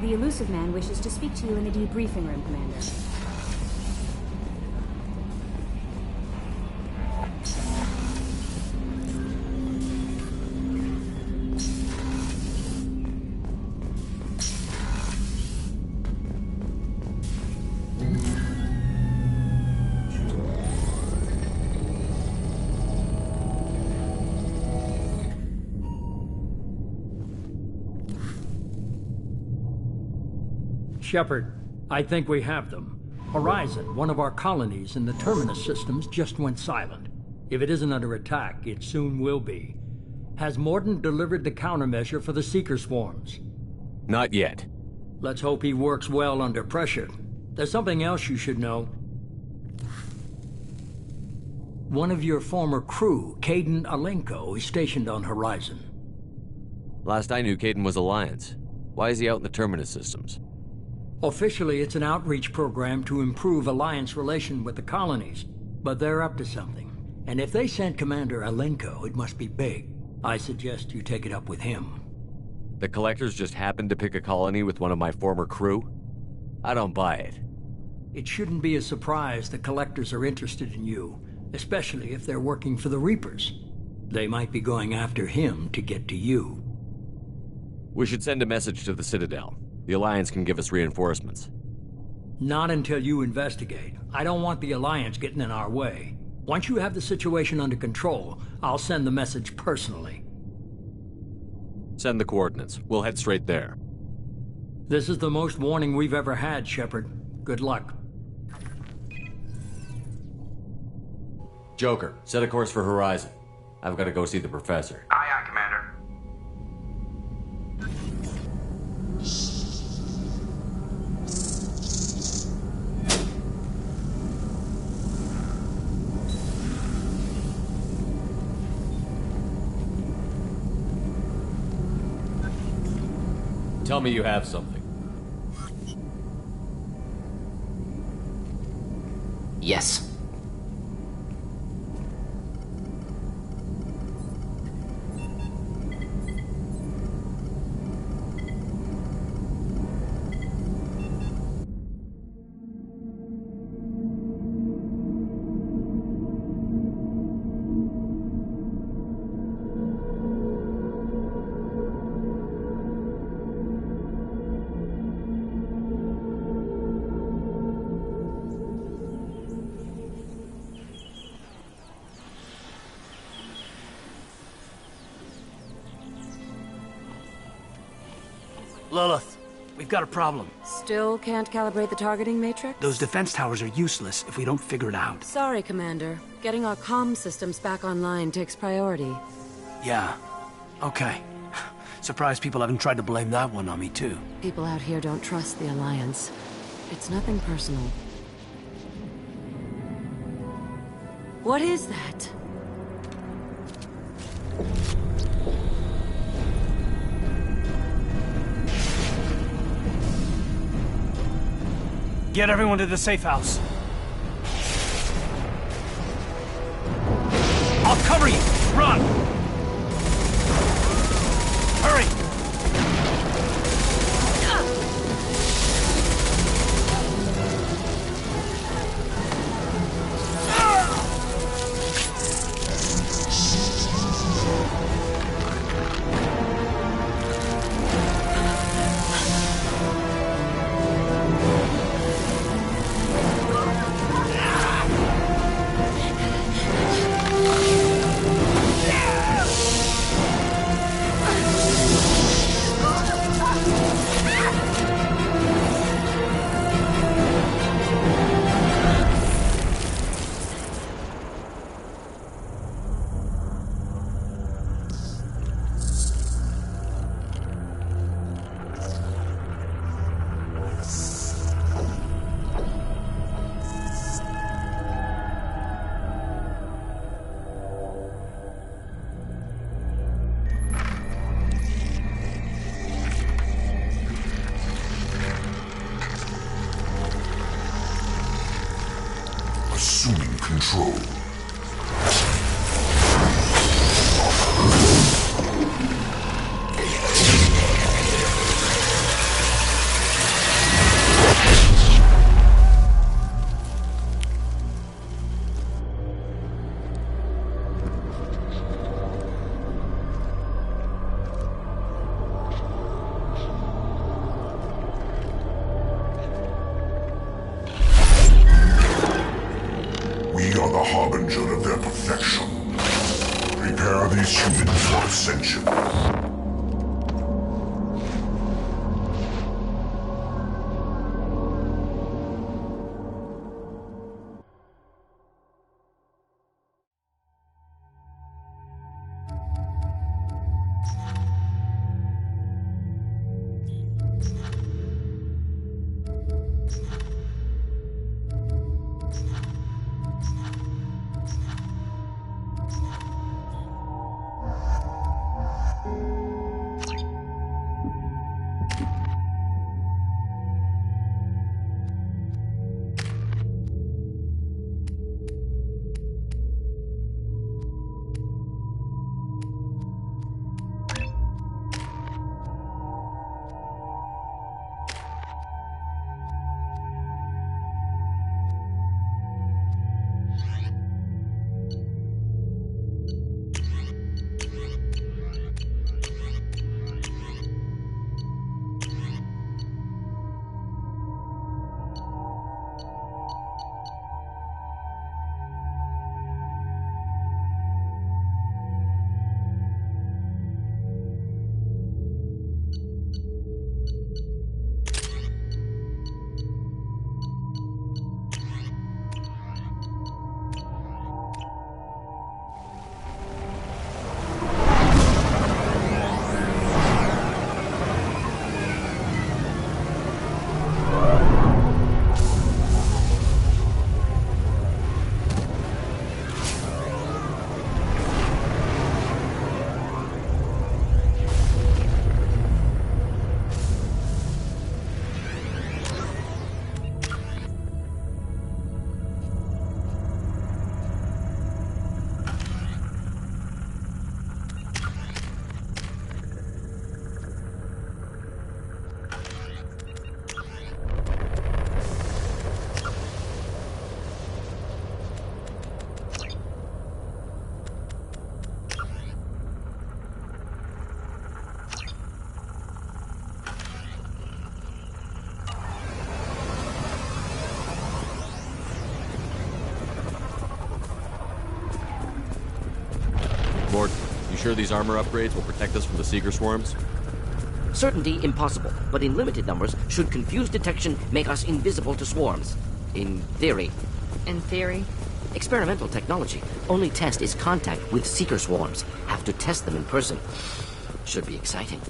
The Elusive Man wishes to speak to you in the debriefing room, Commander. Shepard, I think we have them. Horizon, one of our colonies in the Terminus systems, just went silent. If it isn't under attack, it soon will be. Has Mordin delivered the countermeasure for the Seeker swarms? Not yet. Let's hope he works well under pressure. There's something else you should know. One of your former crew, Kaidan Alenko, is stationed on Horizon. Last I knew, Kaidan was Alliance. Why is he out in the Terminus systems? Officially, it's an outreach program to improve Alliance relation with the colonies, but they're up to something. And if they sent Commander Alenko, it must be big. I suggest you take it up with him. The Collectors just happened to pick a colony with one of my former crew? I don't buy it. It shouldn't be a surprise the Collectors are interested in you, especially if they're working for the Reapers. They might be going after him to get to you. We should send a message to the Citadel. The Alliance can give us reinforcements. Not until you investigate. I don't want the Alliance getting in our way. Once you have the situation under control, I'll send the message personally. Send the coordinates. We'll head straight there. This is the most warning we've ever had, Shepard. Good luck. Joker, set a course for Horizon. I've got to go see the Professor. Aye, aye, Commander. Tell me you have something. Yes. Lilith, we've got a problem. Still can't calibrate the targeting matrix? Those defense towers are useless if we don't figure it out. Sorry, Commander. Getting our comm systems back online takes priority. Yeah. Okay. Surprised people haven't tried to blame that one on me, too. People out here don't trust the Alliance. It's nothing personal. What is that? Get everyone to the safe house. I'll cover you! Run! Hurry! Assuming control. prepare these humans for ascension. Mord, you sure these armor upgrades will protect us from the Seeker swarms? Certainty impossible, but in limited numbers, should confused detection make us invisible to swarms. In theory. In theory? Experimental technology. Only test is contact with Seeker swarms. Have to test them in person. Should be exciting.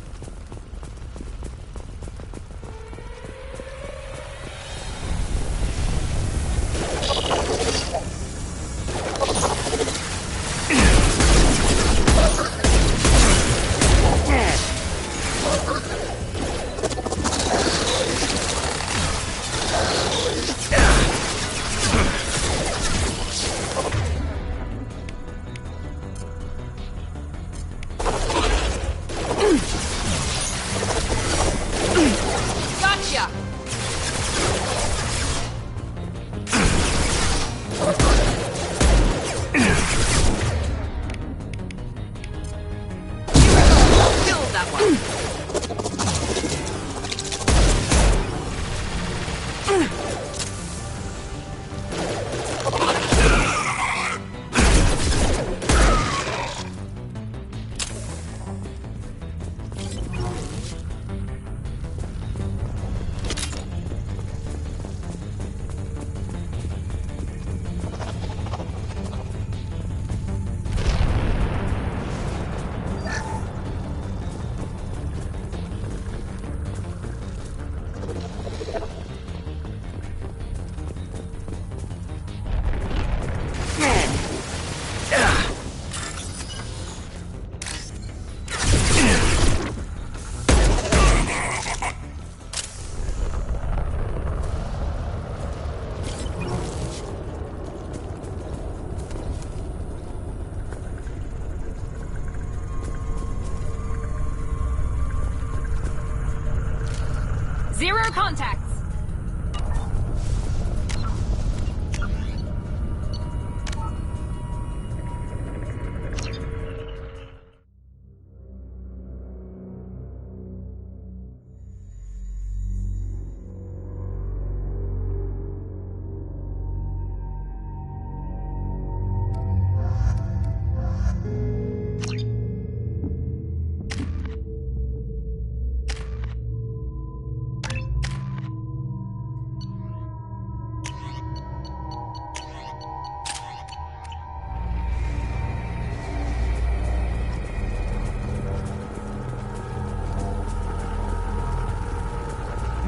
Zero contacts.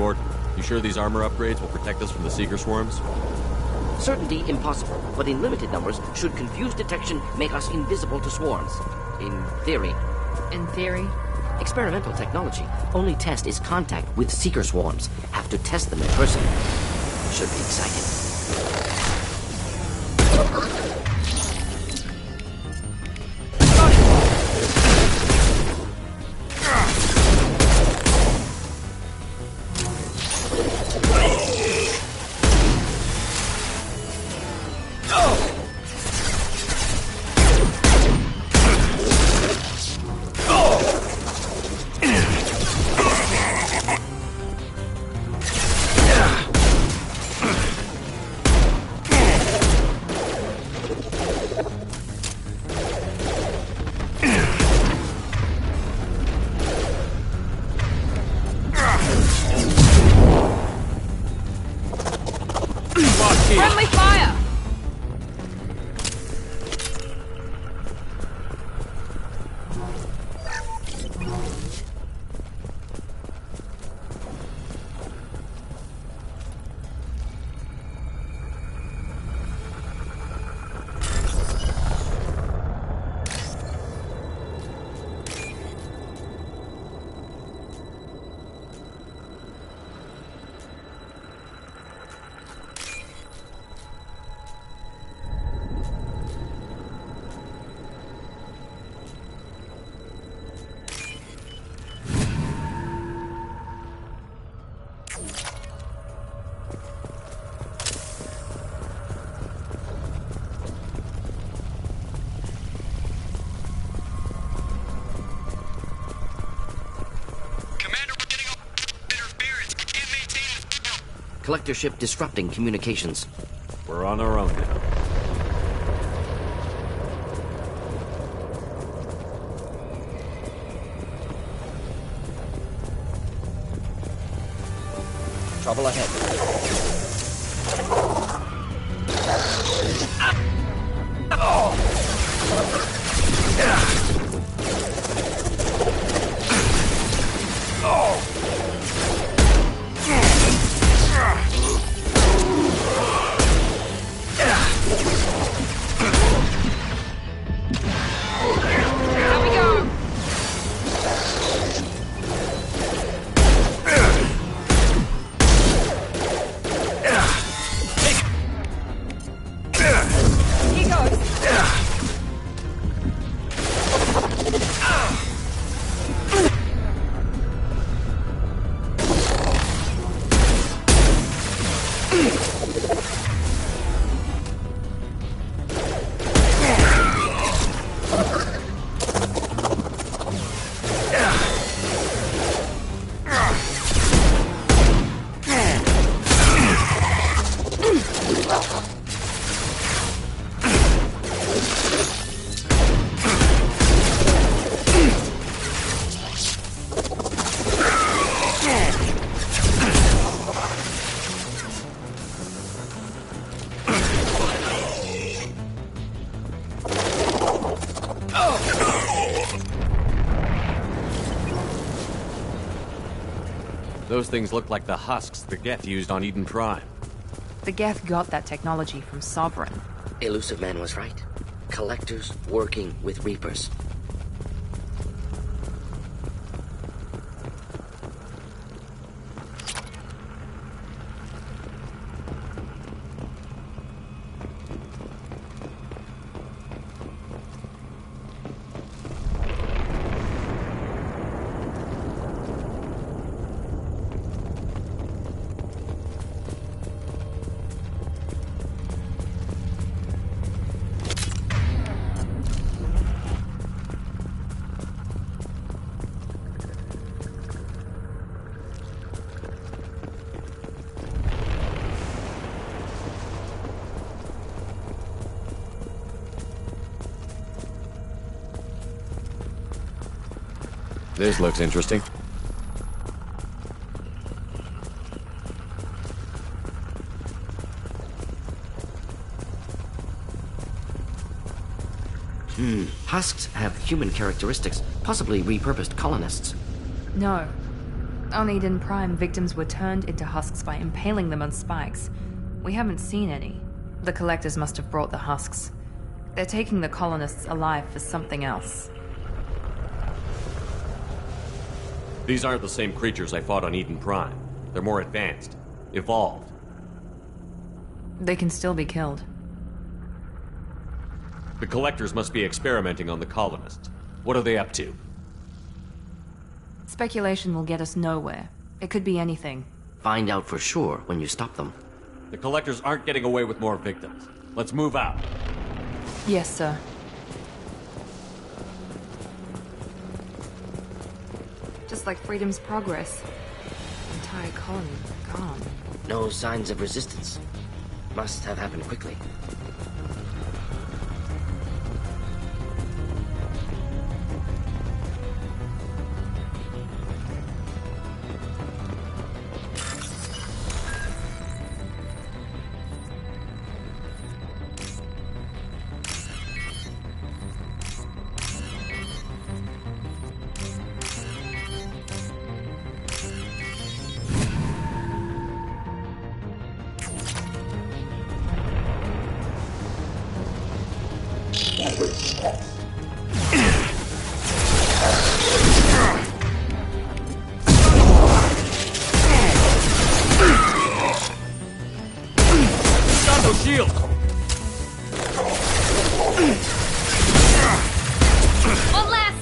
Mort, you sure these armor upgrades will protect us from the Seeker swarms? Certainty impossible, but in limited numbers, should confused detection make us invisible to swarms. In theory. In theory? Experimental technology. Only test is contact with Seeker swarms. Have to test them in person. Should be exciting. Friendly fire! Collector ship disrupting communications. We're on our own now. Trouble ahead. Here we go! Here goes! Those things look like the husks the Geth used on Eden Prime. The Geth got that technology from Sovereign. Illusive Man was right. Collectors working with Reapers. This looks interesting. Husks have human characteristics, possibly repurposed colonists. No. On Eden Prime, victims were turned into husks by impaling them on spikes. We haven't seen any. The Collectors must have brought the husks. They're taking the colonists alive for something else. These aren't the same creatures I fought on Eden Prime. They're more advanced. Evolved. They can still be killed. The Collectors must be experimenting on the colonists. What are they up to? Speculation will get us nowhere. It could be anything. Find out for sure when you stop them. The Collectors aren't getting away with more victims. Let's move out. Yes, sir. Just like Freedom's Progress. Entire colony gone. No signs of resistance. Must have happened quickly. Got no shield! One less!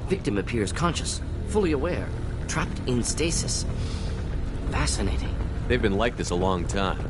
Victim appears conscious, fully aware, trapped in stasis. Fascinating. They've been like this a long time.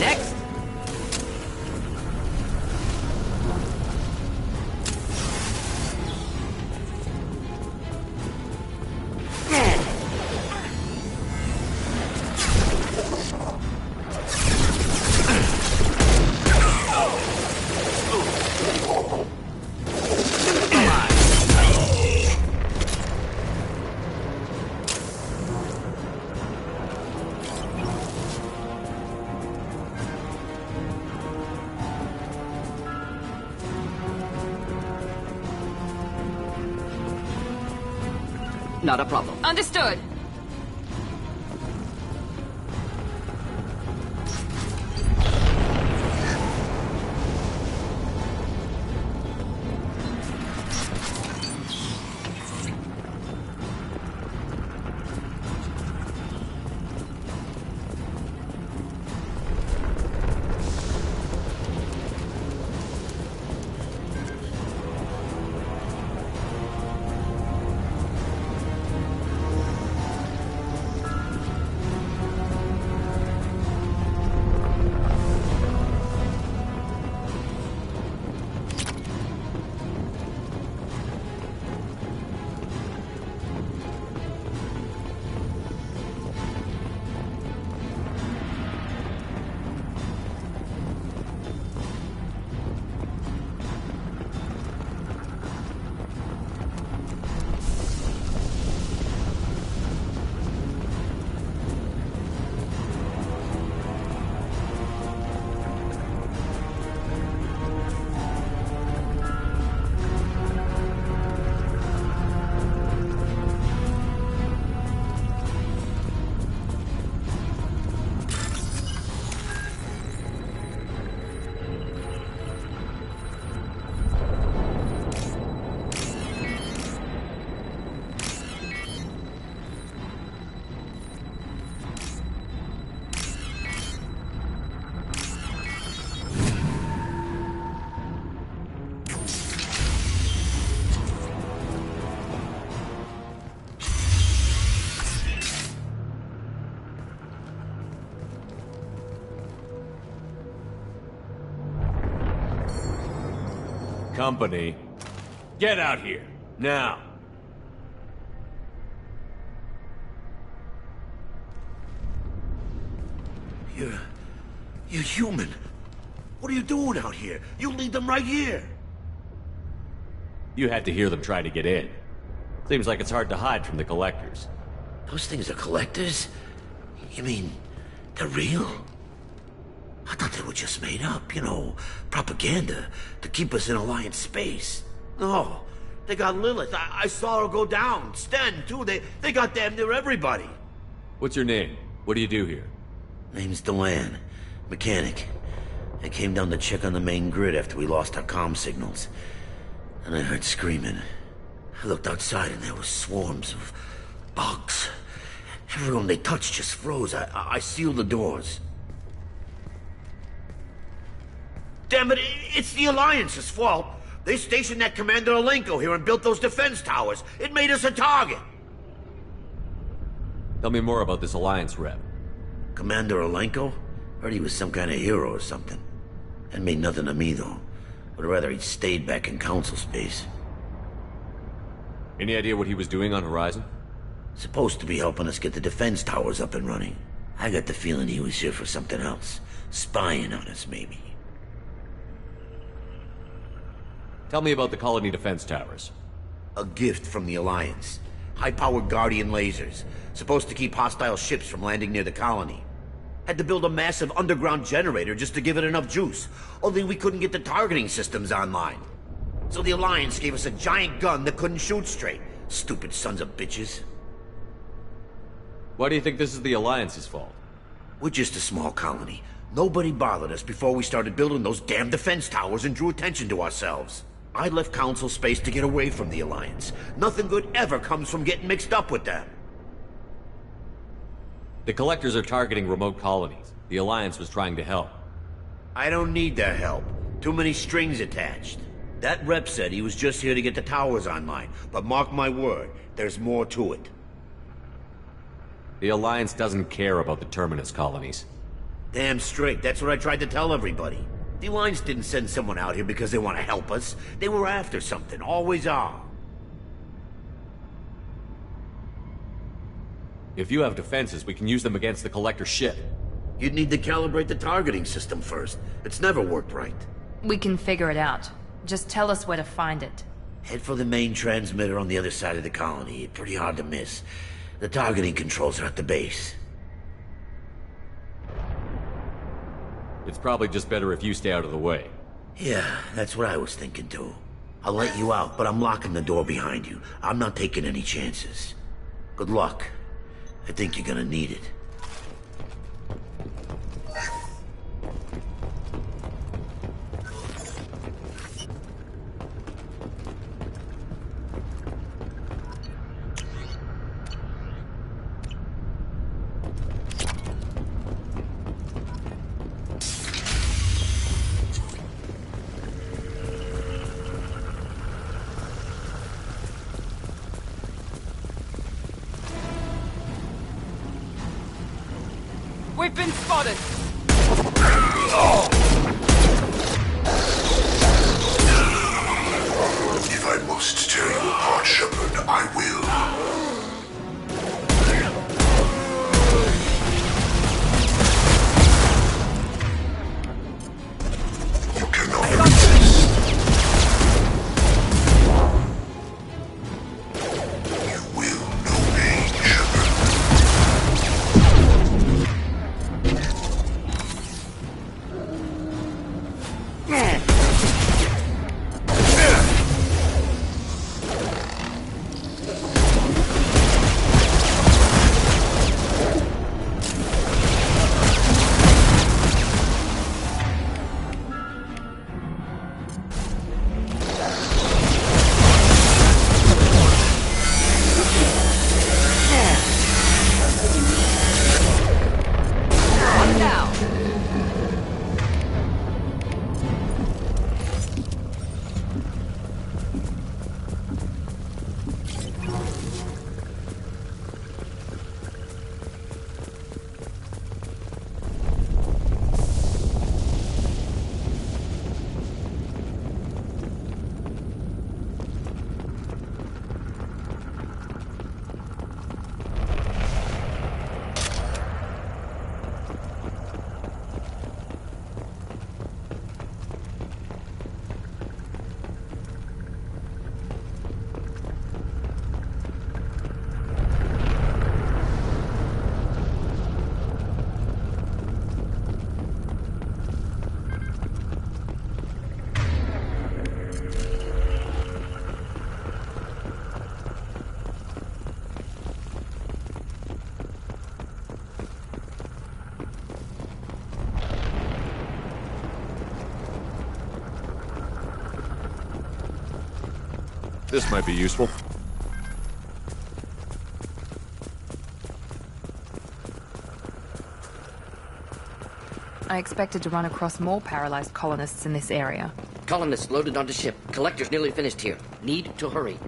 Next! Not a problem. Understood. Company, get out here, now! You're human. What are you doing out here? You lead them right here. You had to hear them try to get in. Seems like it's hard to hide from the Collectors. Those things are collectors? You mean, they're real? I thought they were just made up, you know, propaganda to keep us in Alliance space. No, they got Lilith. I saw her go down. Sten, too. They got damn near everybody. What's your name? What do you do here? Name's Delan. Mechanic. I came down to check on the main grid after we lost our comm signals. And I heard screaming. I looked outside and there were swarms of bugs. Everyone they touched just froze. I sealed the doors. Damn it, it's the Alliance's fault. They stationed that Commander Alenko here and built those defense towers. It made us a target. Tell me more about this Alliance rep. Commander Alenko? Heard he was some kind of hero or something. That made nothing to me, though. Would rather he'd stayed back in Council space. Any idea what he was doing on Horizon? Supposed to be helping us get the defense towers up and running. I got the feeling he was here for something else. Spying on us, maybe. Tell me about the Colony defense towers. A gift from the Alliance. High-powered Guardian lasers. Supposed to keep hostile ships from landing near the colony. Had to build a massive underground generator just to give it enough juice. Only we couldn't get the targeting systems online. So the Alliance gave us a giant gun that couldn't shoot straight. Stupid sons of bitches. Why do you think this is the Alliance's fault? We're just a small colony. Nobody bothered us before we started building those damn defense towers and drew attention to ourselves. I left Council space to get away from the Alliance. Nothing good ever comes from getting mixed up with them. The Collectors are targeting remote colonies. The Alliance was trying to help. I don't need their help. Too many strings attached. That rep said he was just here to get the towers online, but mark my word, there's more to it. The Alliance doesn't care about the Terminus colonies. Damn straight. That's what I tried to tell everybody. The Alliance didn't send someone out here because they want to help us. They were after something. Always are. If you have defenses, we can use them against the Collector's ship. You'd need to calibrate the targeting system first. It's never worked right. We can figure it out. Just tell us where to find it. Head for the main transmitter on the other side of the colony. Pretty hard to miss. The targeting controls are at the base. It's probably just better if you stay out of the way. Yeah, that's what I was thinking too. I'll let you out, but I'm locking the door behind you. I'm not taking any chances. Good luck. I think you're gonna need it. We've been spotted! If I must tear you apart, Shepard, I will. You cannot resist. You will know pain, Shepard. This might be useful. I expected to run across more paralyzed colonists in this area. Colonists loaded onto ship. Collector's nearly finished here. Need to hurry.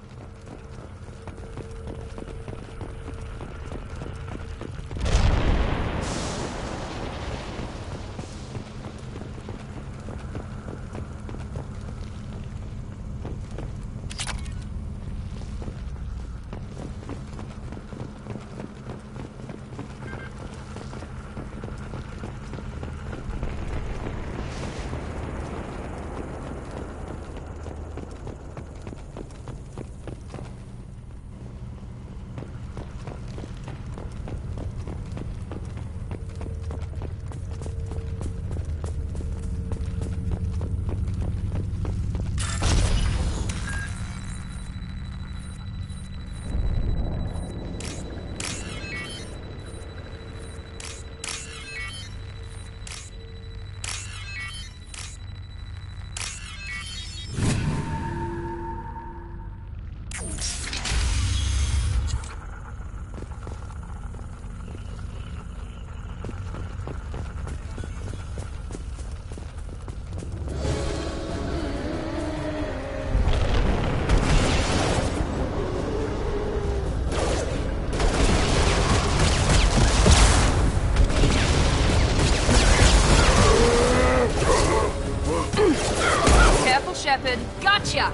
Shepard. Gotcha!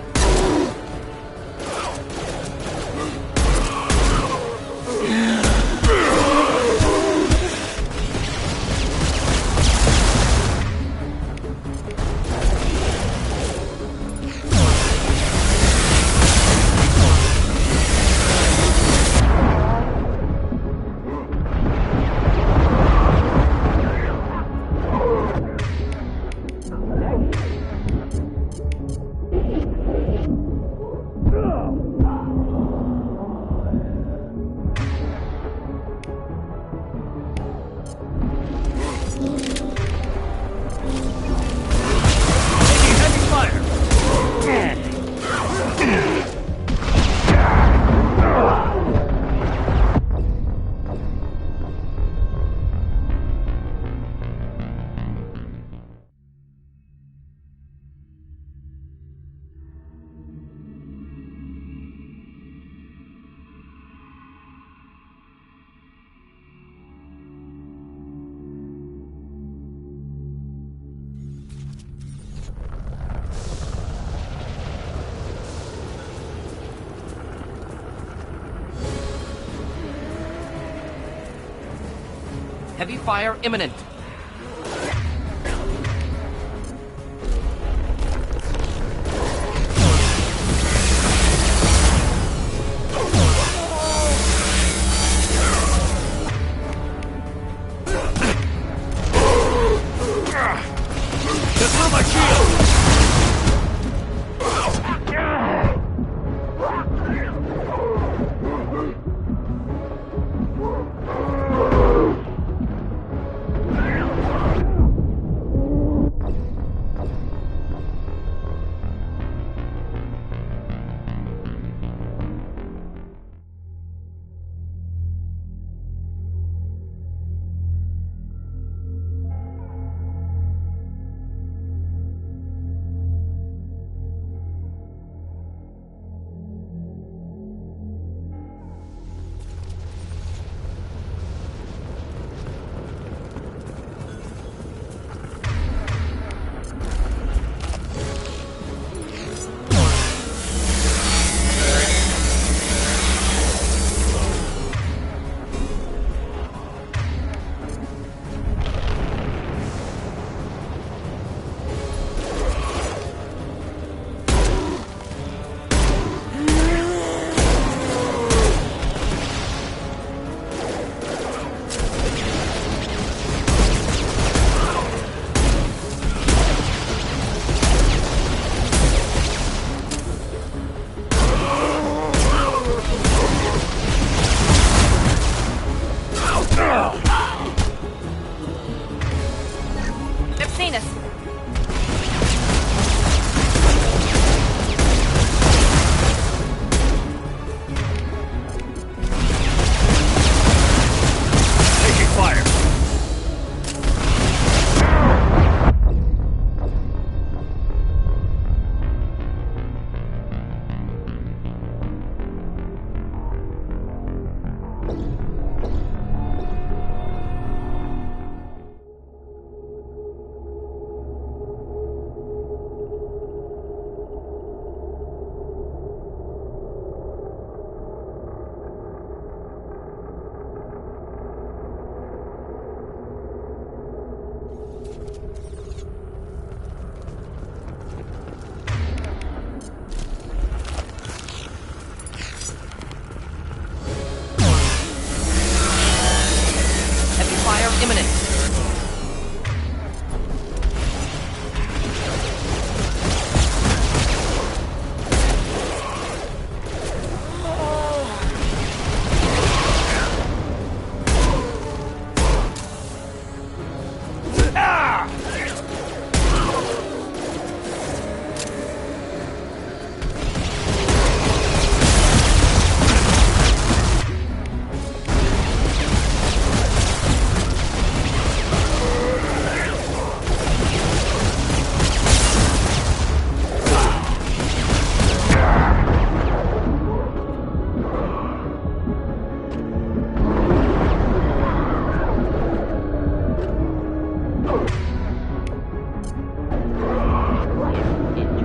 Heavy fire imminent.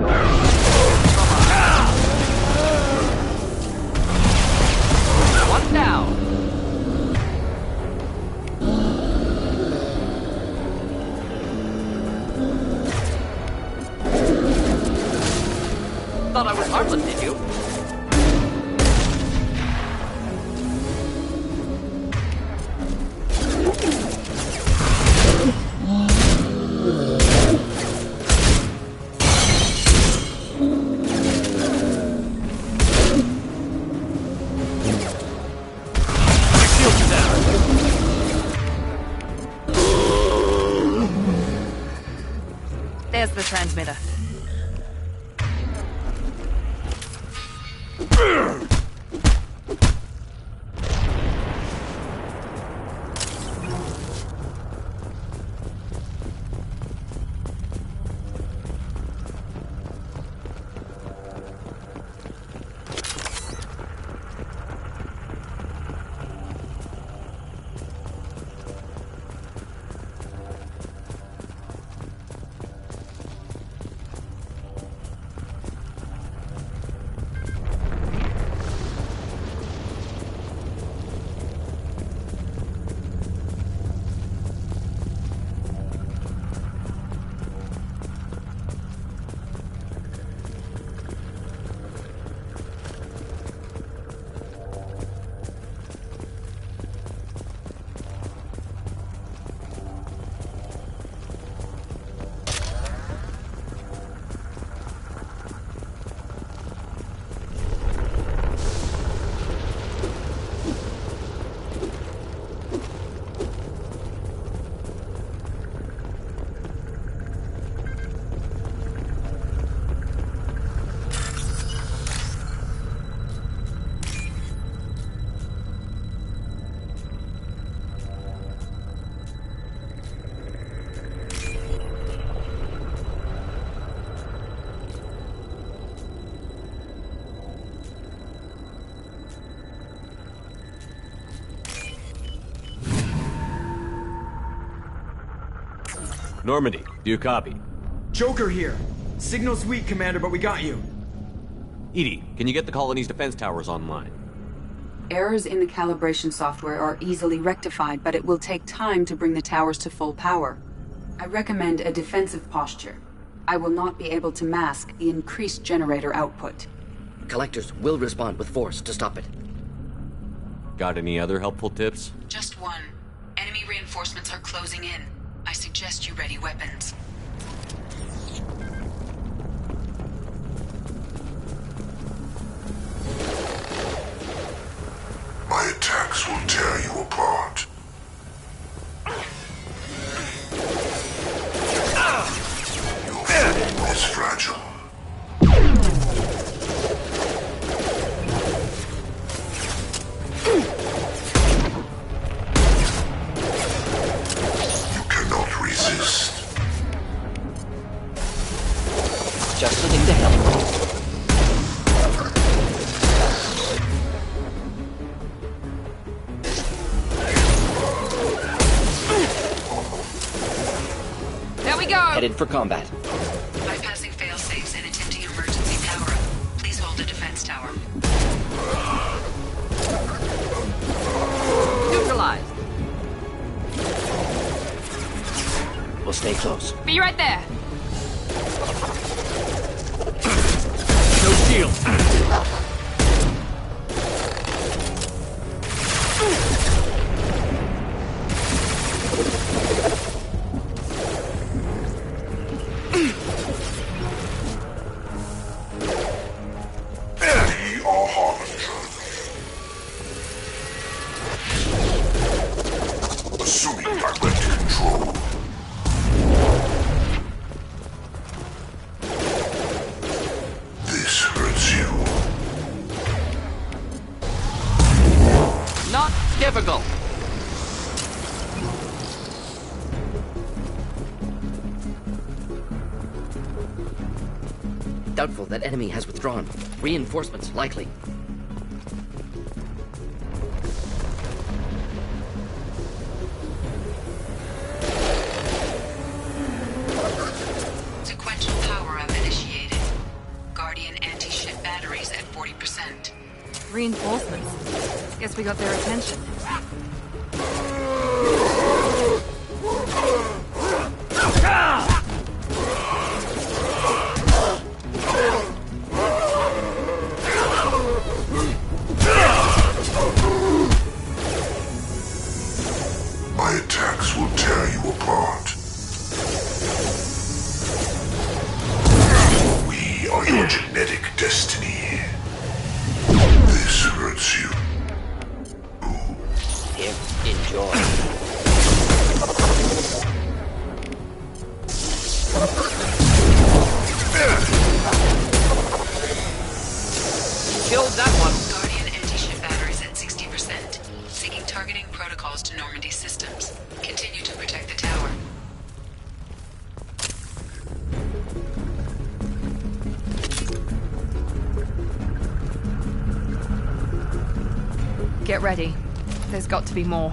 Enjoy. thought I was harmless, did you? There's the transmitter. Normandy, do you copy? Joker here. Signal's weak, Commander, but we got you. EDI, can you get the colony's defense towers online? Errors in the calibration software are easily rectified, but it will take time to bring the towers to full power. I recommend a defensive posture. I will not be able to mask the increased generator output. Collectors will respond with force to stop it. Got any other helpful tips? Just one. Enemy reinforcements are closing in. I suggest you ready weapons. My attacks will tear you apart. Your form is fragile. You cannot resist. Just the thing to help. Headed for combat. Bypassing fail-safes and attempting emergency power-up. Please hold the defense tower. Neutralized. We'll stay close. Be right there. No shield. Assuming direct control. This hurts you. Not difficult. Doubtful that enemy has withdrawn. Reinforcements likely. Sequential power-up initiated. Guardian anti-ship batteries at 40%. Reinforcements. Guess we got their attention. Get ready. There's got to be more.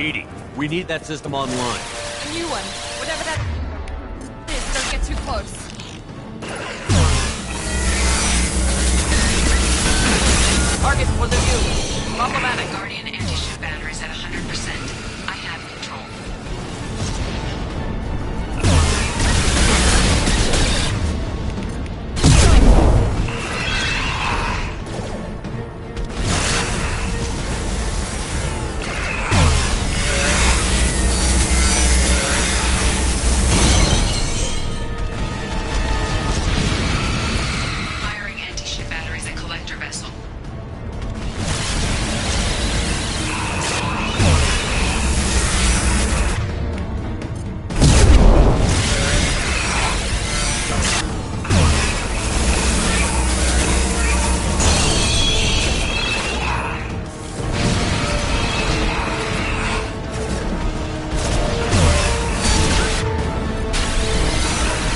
EDI, we need that system online. A new one. Whatever that is, don't get too close. Target was a you. Problematic. Guardian anti-ship batteries at 100%. I have control. Firing anti-ship batteries at collector vessel.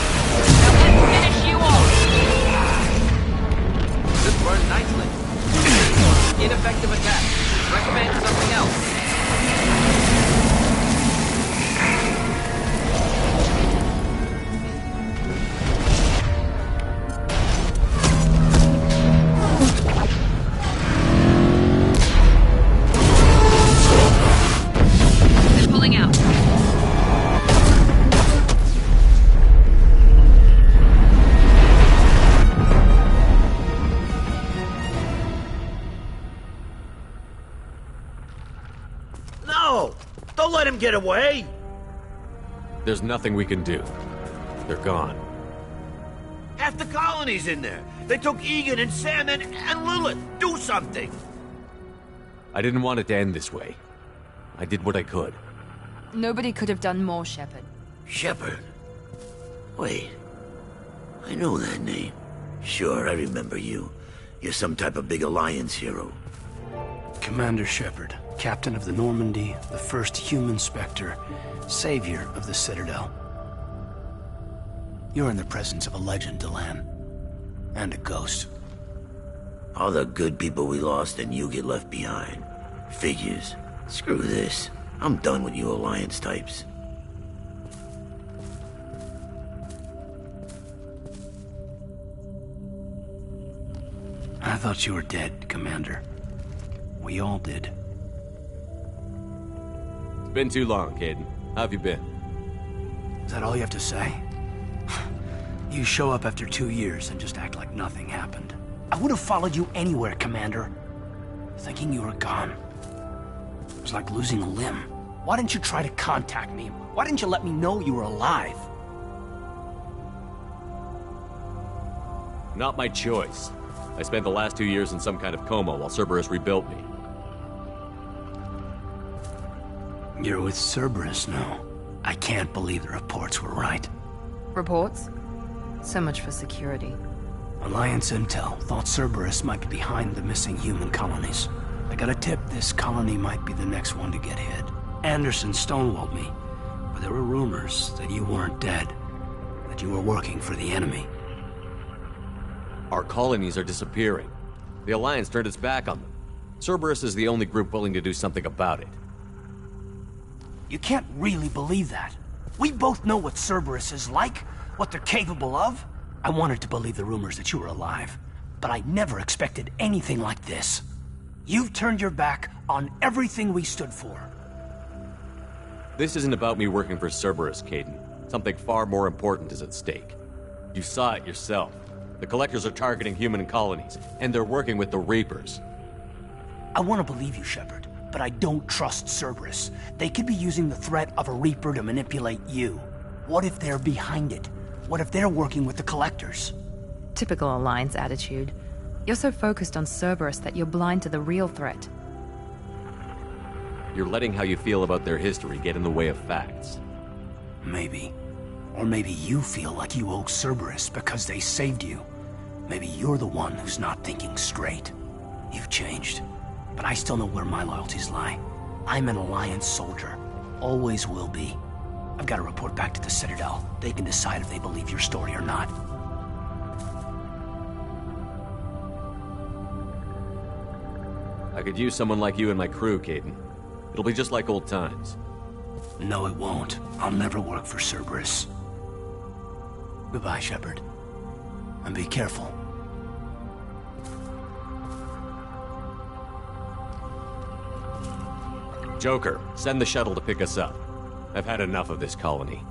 Finish you all. This burned nicely. Ineffective attack. Recommend something else. They're pulling out. No! Don't let him get away! There's nothing we can do. They're gone. Half the colony's in there. They took Egan and Sam and Lilith. Do something! I didn't want it to end this way. I did what I could. Nobody could have done more, Shepard. Shepard? Wait. I know that name. Sure, I remember you. You're some type of big Alliance hero. Commander Shepard, captain of the Normandy, the first human Spectre, savior of the Citadel. You're in the presence of a legend, Delan. And a ghost. All the good people we lost and you get left behind. Figures. Screw this. I'm done with you Alliance types. I thought you were dead, Commander. We all did. It's been too long, Caden. How have you been? Is that all you have to say? You show up after 2 years and just act like nothing happened. I would have followed you anywhere, Commander. Thinking you were gone. It was like losing a limb. Why didn't you try to contact me? Why didn't you let me know you were alive? Not my choice. I spent the last 2 years in some kind of coma while Cerberus rebuilt me. You're with Cerberus now. I can't believe the reports were right. Reports? So much for security. Alliance Intel thought Cerberus might be behind the missing human colonies. I got a tip this colony might be the next one to get hit. Anderson stonewalled me, but there were rumors that you weren't dead, that you were working for the enemy. Our colonies are disappearing. The Alliance turned its back on them. Cerberus is the only group willing to do something about it. You can't really believe that. We both know what Cerberus is like, what they're capable of. I wanted to believe the rumors that you were alive, but I never expected anything like this. You've turned your back on everything we stood for. This isn't about me working for Cerberus, Caden. Something far more important is at stake. You saw it yourself. The Collectors are targeting human colonies, and they're working with the Reapers. I want to believe you, Shepard, but I don't trust Cerberus. They could be using the threat of a Reaper to manipulate you. What if they're behind it? What if they're working with the Collectors? Typical Alliance attitude. You're so focused on Cerberus that you're blind to the real threat. You're letting how you feel about their history get in the way of facts. Maybe. Or maybe you feel like you owe Cerberus because they saved you. Maybe you're the one who's not thinking straight. You've changed. But I still know where my loyalties lie. I'm an Alliance soldier. Always will be. I've got to report back to the Citadel. They can decide if they believe your story or not. I could use someone like you in my crew, Caden. It'll be just like old times. No, it won't. I'll never work for Cerberus. Goodbye, Shepard. And be careful. Joker, send the shuttle to pick us up. I've had enough of this colony.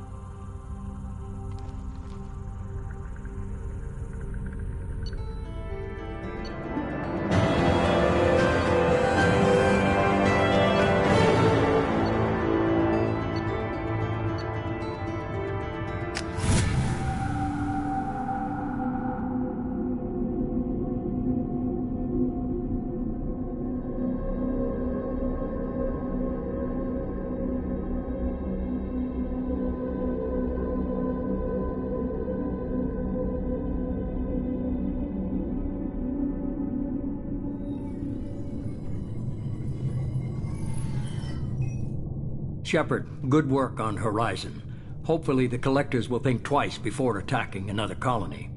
Shepard, good work on Horizon. Hopefully the Collectors will think twice before attacking another colony.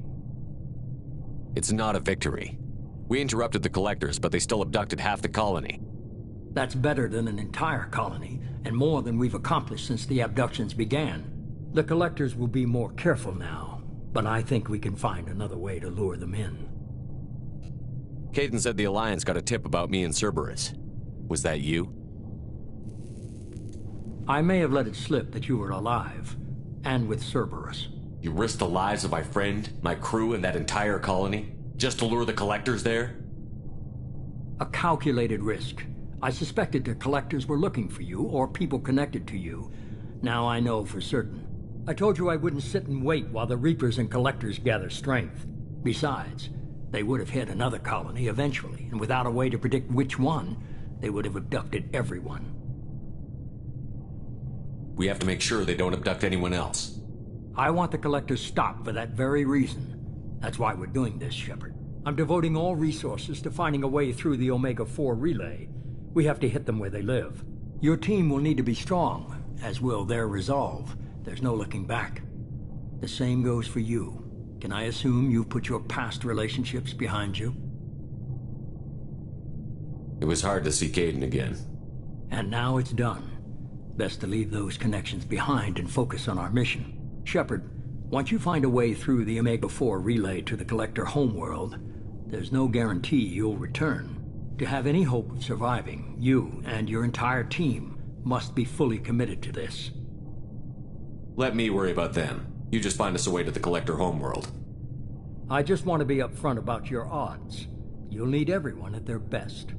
It's not a victory. We interrupted the Collectors, but they still abducted half the colony. That's better than an entire colony, and more than we've accomplished since the abductions began. The Collectors will be more careful now, but I think we can find another way to lure them in. Kaidan said the Alliance got a tip about me and Cerberus. Was that you? I may have let it slip that you were alive, and with Cerberus. You risked the lives of my friend, my crew, and that entire colony, just to lure the Collectors there? A calculated risk. I suspected the Collectors were looking for you, or people connected to you. Now I know for certain. I told you I wouldn't sit and wait while the Reapers and Collectors gather strength. Besides, they would have hit another colony eventually, and without a way to predict which one, they would have abducted everyone. We have to make sure they don't abduct anyone else. I want the Collectors stopped for that very reason. That's why we're doing this, Shepard. I'm devoting all resources to finding a way through the Omega-4 relay. We have to hit them where they live. Your team will need to be strong, as will their resolve. There's no looking back. The same goes for you. Can I assume you've put your past relationships behind you? It was hard to see Kaidan again. And now it's done. Best to leave those connections behind and focus on our mission. Shepard, once you find a way through the Omega-4 relay to the Collector homeworld, there's no guarantee you'll return. To have any hope of surviving, you and your entire team must be fully committed to this. Let me worry about them. You just find us a way to the Collector homeworld. I just want to be upfront about your odds. You'll need everyone at their best.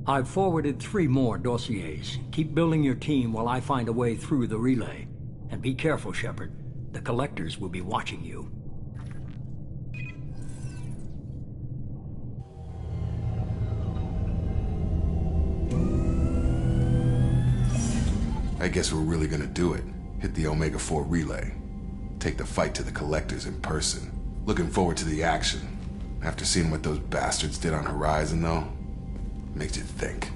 I've forwarded 3 more dossiers. Keep building your team while I find a way through the relay. And be careful, Shepard. The Collectors will be watching you. I guess we're really gonna do it. Hit the Omega-4 relay. Take the fight to the Collectors in person. Looking forward to the action. After seeing what those bastards did on Horizon, though, makes you think.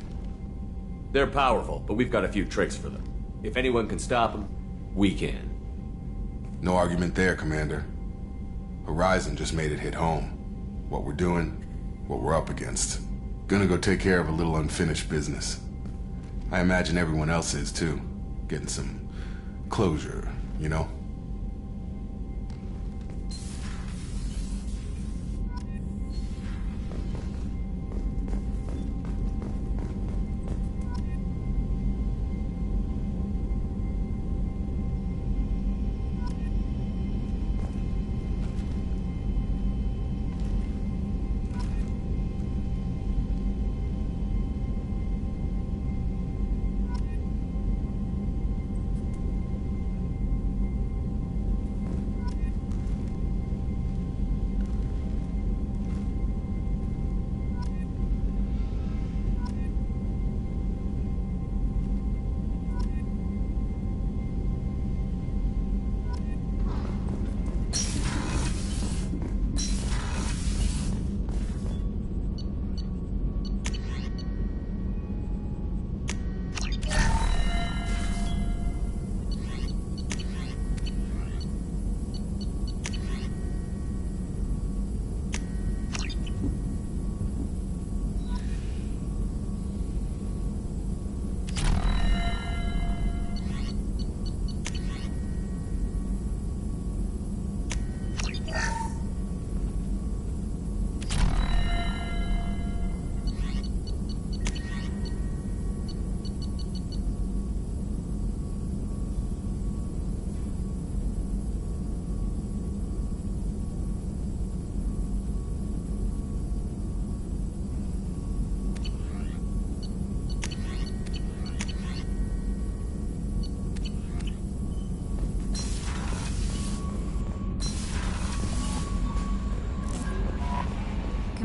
They're powerful, but we've got a few tricks for them. If anyone can stop them, we can. No argument there, Commander. Horizon just made it hit home. What we're doing, what we're up against. Gonna go take care of a little unfinished business. I imagine everyone else is, too. Getting some closure, you know?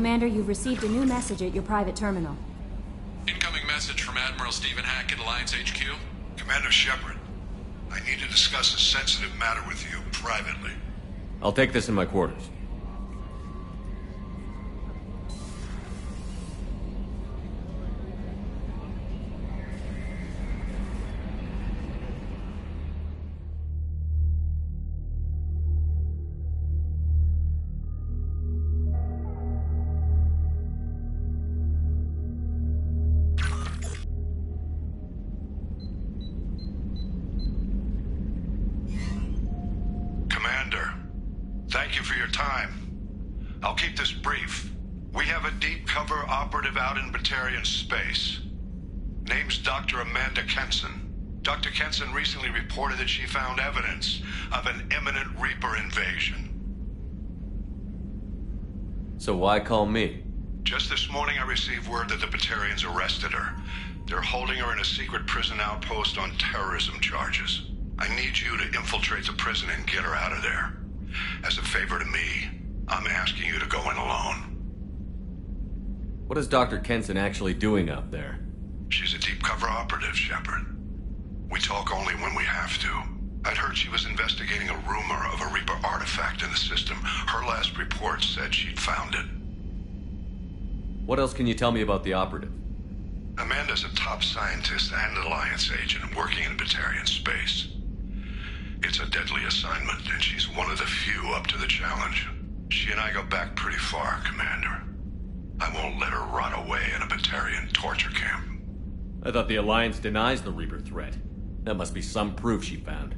Commander, you've received a new message at your private terminal. Incoming message from Admiral Stephen Hackett, Alliance HQ. Commander Shepard, I need to discuss a sensitive matter with you privately. I'll take this in my quarters. Thank you for your time. I'll keep this brief. We have a deep cover operative out in Batarian space. Name's Dr. Amanda Kenson. Dr. Kenson recently reported that she found evidence of an imminent Reaper invasion. So why call me? Just this morning I received word that the Batarians arrested her. They're holding her in a secret prison outpost on terrorism charges. I need you to infiltrate the prison and get her out of there. As a favor to me, I'm asking you to go in alone. What is Dr. Kenson actually doing out there? She's a deep cover operative, Shepard. We talk only when we have to. I'd heard she was investigating a rumor of a Reaper artifact in the system. Her last report said she'd found it. What else can you tell me about the operative? Amanda's a top scientist and Alliance agent working in Batarian space. It's a deadly assignment, and she's one of the few up to the challenge. She and I go back pretty far, Commander. I won't let her rot away in a Batarian torture camp. I thought the Alliance denies the Reaper threat. That must be some proof she found.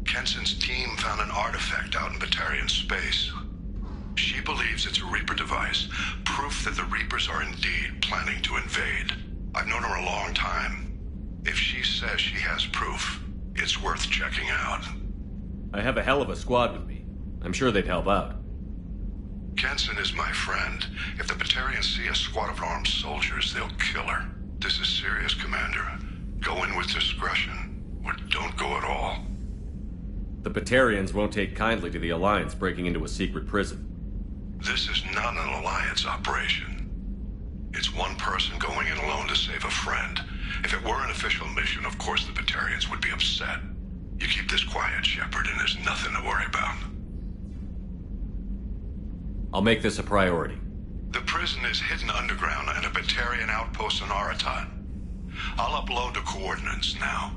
Kenson's team found an artifact out in Batarian space. She believes it's a Reaper device, proof that the Reapers are indeed planning to invade. I've known her a long time. If she says she has proof, it's worth checking out. I have a hell of a squad with me. I'm sure they'd help out. Kenson is my friend. If the Batarians see a squad of armed soldiers, they'll kill her. This is serious, Commander. Go in with discretion, or don't go at all. The Batarians won't take kindly to the Alliance breaking into a secret prison. This is not an Alliance operation. It's one person going in alone to save a friend. If it were an official mission, of course the Batarians would be upset. You keep this quiet, Shepard, and there's nothing to worry about. I'll make this a priority. The prison is hidden underground in a Batarian outpost on Aratat. I'll upload the coordinates now.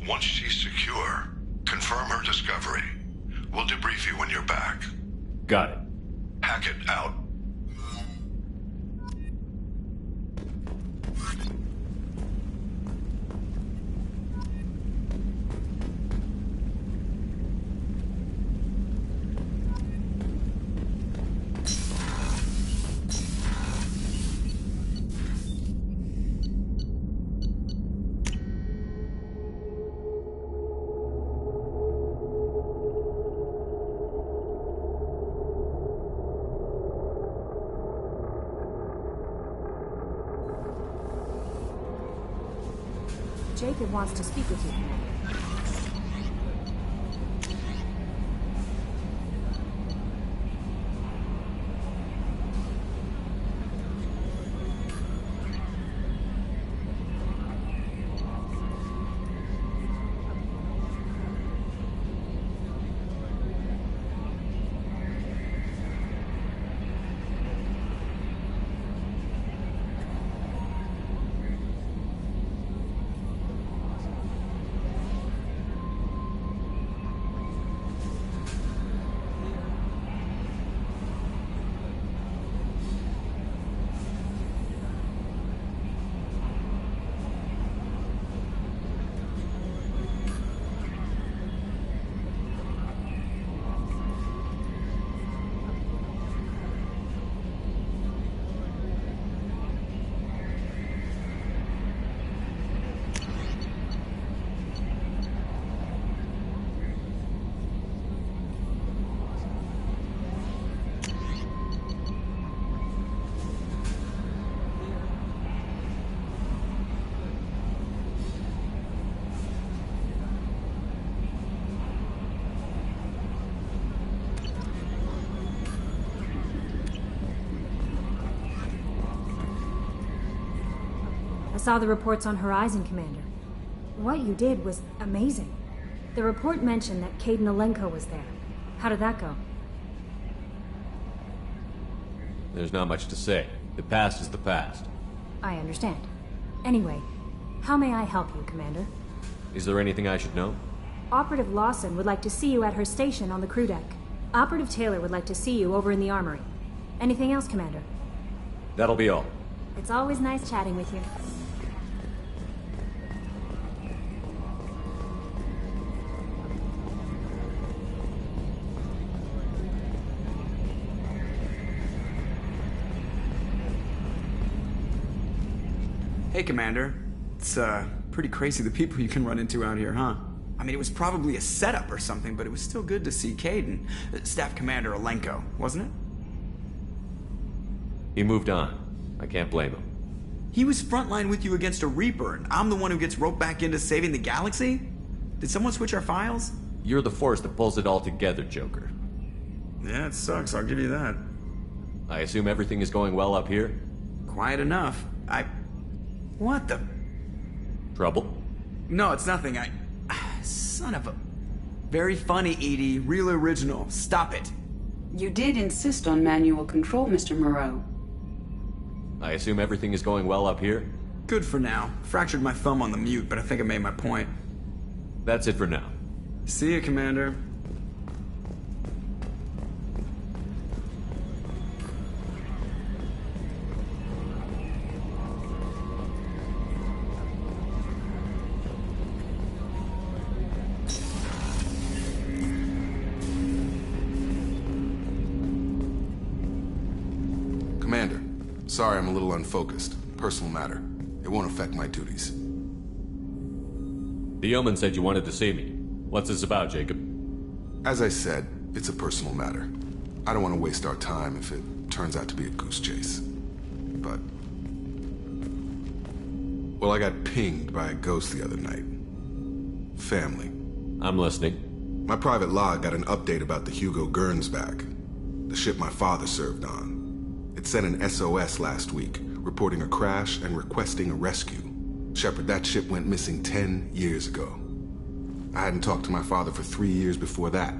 Once she's secure, confirm her discovery. We'll debrief you when you're back. Got it. Hackett out. Jacob wants to speak with you, Commander. saw the reports on Horizon, Commander. What you did was amazing. The report mentioned that Kaidan Alenko was there. How did that go? There's not much to say. The past is the past. I understand. Anyway, how may I help you, Commander? Is there anything I should know? Operative Lawson would like to see you at her station on the crew deck. Operative Taylor would like to see you over in the armory. Anything else, Commander? That'll be all. It's always nice chatting with you. Hey, Commander. It's, pretty crazy the people you can run into out here, huh? I mean, it was probably a setup or something, but it was still good to see Kaidan. Staff Commander Alenko, wasn't it? He moved on. I can't blame him. He was frontline with you against a Reaper, and I'm the one who gets roped back into saving the galaxy? Did someone switch our files? You're the force that pulls it all together, Joker. Yeah, it sucks, I'll give you that. I assume everything is going well up here? Quiet enough. What the... Trouble? No, it's nothing. Son of a... Very funny, Edie. Real original. Stop it. You did insist on manual control, Mr. Moreau. I assume everything is going well up here? Good for now. Fractured my thumb on the mute, but I think I made my point. That's it for now. See you, Commander. Commander, sorry I'm a little unfocused. Personal matter. It won't affect my duties. The yeoman said you wanted to see me. What's this about, Jacob? As I said, it's a personal matter. I don't want to waste our time if it turns out to be a goose chase. But... well, I got pinged by a ghost the other night. Family. I'm listening. My private log got an update about the Hugo Gernsback, the ship my father served on. It sent an SOS last week, reporting a crash and requesting a rescue. Shepard, that ship went missing 10 years ago. I hadn't talked to my father for 3 years before that.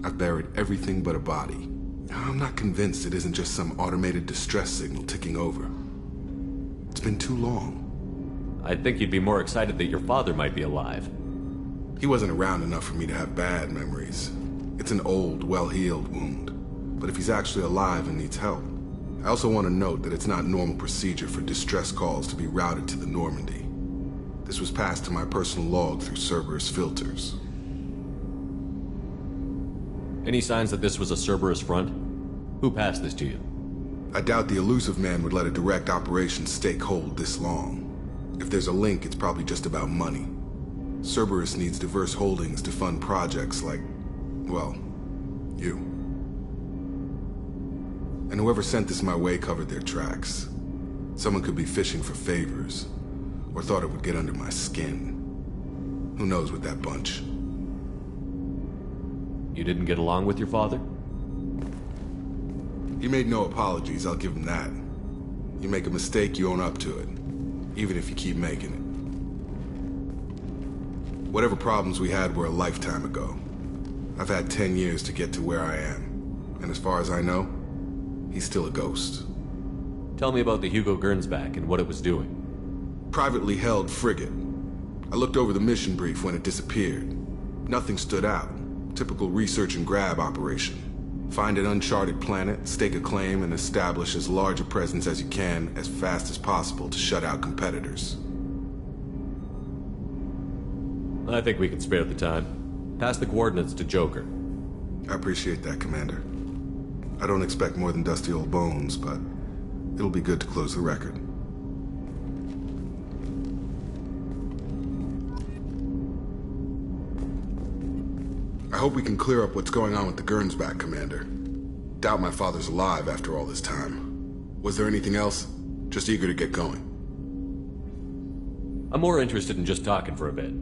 I've buried everything but a body. I'm not convinced it isn't just some automated distress signal ticking over. It's been too long. I'd think you'd be more excited that your father might be alive. He wasn't around enough for me to have bad memories. It's an old, well-healed wound. But if he's actually alive and needs help, I also want to note that it's not normal procedure for distress calls to be routed to the Normandy. This was passed to my personal log through Cerberus filters. Any signs that this was a Cerberus front? Who passed this to you? I doubt the Elusive Man would let a direct operations stake hold this long. If there's a link, it's probably just about money. Cerberus needs diverse holdings to fund projects like, well, you. And whoever sent this my way covered their tracks. Someone could be fishing for favors, or thought it would get under my skin. Who knows with that bunch? You didn't get along with your father? He made no apologies, I'll give him that. You make a mistake, you own up to it. Even if you keep making it. Whatever problems we had were a lifetime ago. I've had 10 years to get to where I am. And as far as I know, he's still a ghost. Tell me about the Hugo Gernsback and what it was doing. Privately held frigate. I looked over the mission brief when it disappeared. Nothing stood out. Typical research and grab operation. Find an uncharted planet, stake a claim, and establish as large a presence as you can as fast as possible to shut out competitors. I think we can spare the time. Pass the coordinates to Joker. I appreciate that, Commander. I don't expect more than dusty old bones, but it'll be good to close the record. I hope we can clear up what's going on with the Gernsback, Commander. Doubt my father's alive after all this time. Was there anything else? Just eager to get going. I'm more interested in just talking for a bit.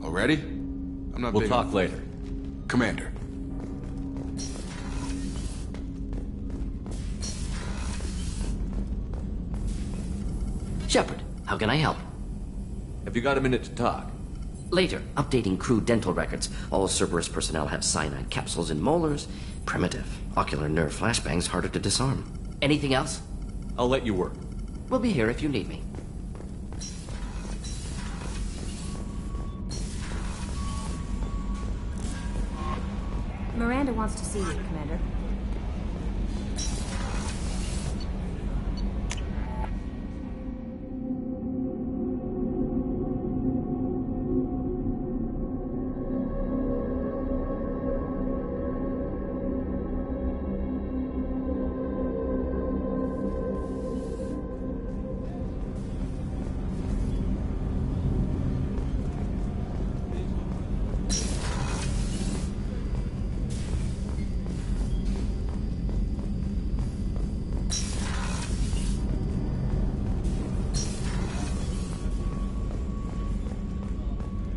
Already? I'm not We'll big talk on... later. Commander. Shepard, How can I help? Have you got a minute to talk? Later, updating crew dental records. All Cerberus personnel have cyanide capsules in molars. Primitive. Ocular nerve flashbangs harder to disarm. Anything else? I'll let you work. We'll be here if you need me. Miranda wants to see you, Commander.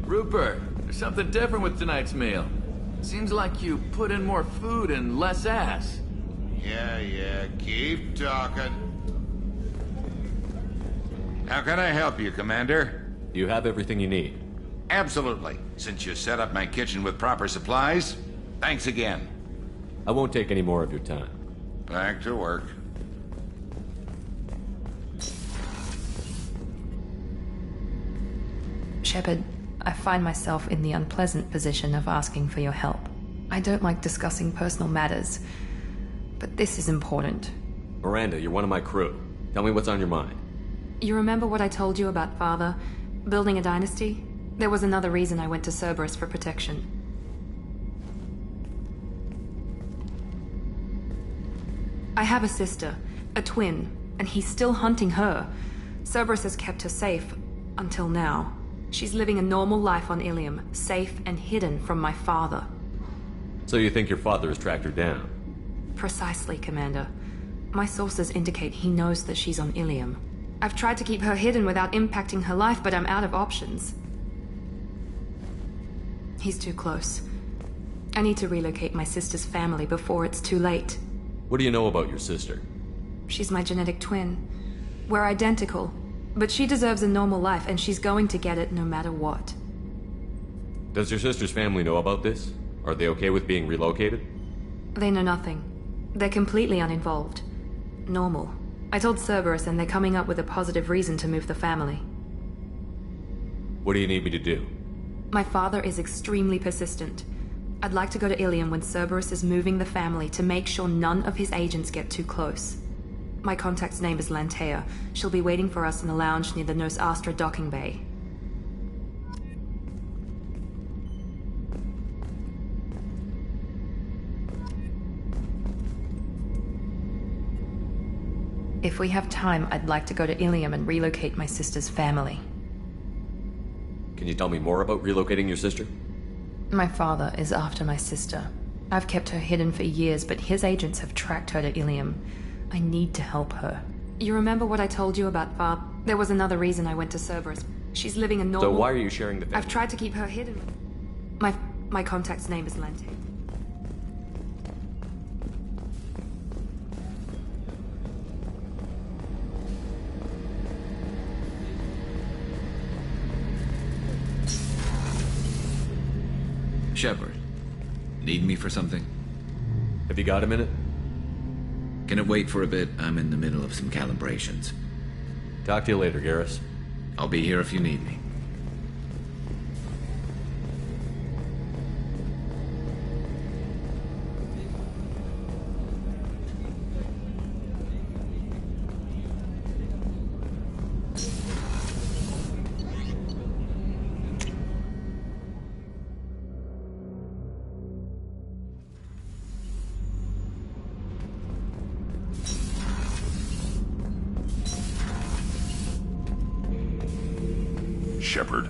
Rupert, there's something different with tonight's meal. Seems like you put in more food and less ass. Yeah, keep talking. How can I help you, Commander? Do you have everything you need? Absolutely. Since you set up my kitchen with proper supplies, thanks again. I won't take any more of your time. Back to work. Shepard, I find myself in the unpleasant position of asking for your help. I don't like discussing personal matters, but this is important. Miranda, you're one of my crew. Tell me what's on your mind. You remember what I told you about Father? Building a dynasty? There was another reason I went to Cerberus for protection. I have a sister, a twin, and he's still hunting her. Cerberus has kept her safe, until now. She's living a normal life on Ilium, safe and hidden from my father. So you think your father has tracked her down? Precisely, Commander. My sources indicate he knows that she's on Ilium. I've tried to keep her hidden without impacting her life, but I'm out of options. He's too close. I need to relocate my sister's family before it's too late. What do you know about your sister? She's my genetic twin. We're identical. But she deserves a normal life, and she's going to get it no matter what. Does your sister's family know about this? Are they okay with being relocated? They know nothing. They're completely uninvolved. Normal. I told Cerberus, and they're coming up with a positive reason to move the family. What do you need me to do? My father is extremely persistent. I'd like to go to Ilium when Cerberus is moving the family to make sure none of his agents get too close. My contact's name is Lantea. She'll be waiting for us in the lounge near the Nos Astra docking bay. If we have time, I'd like to go to Ilium and relocate my sister's family. Can you tell me more about relocating your sister? My father is after my sister. I've kept her hidden for years, but his agents have tracked her to Ilium. I need to help her. You remember what I told you about Father? There was another reason I went to Cerberus. She's living a normal... So why are you sharing the family? I've tried to keep her hidden. My contact's name is Lantea. Shepard, need me for something? Have you got a minute? Can it wait for a bit? I'm in the middle of some calibrations. Talk to you later, Garrus. I'll be here if you need me. Shepard.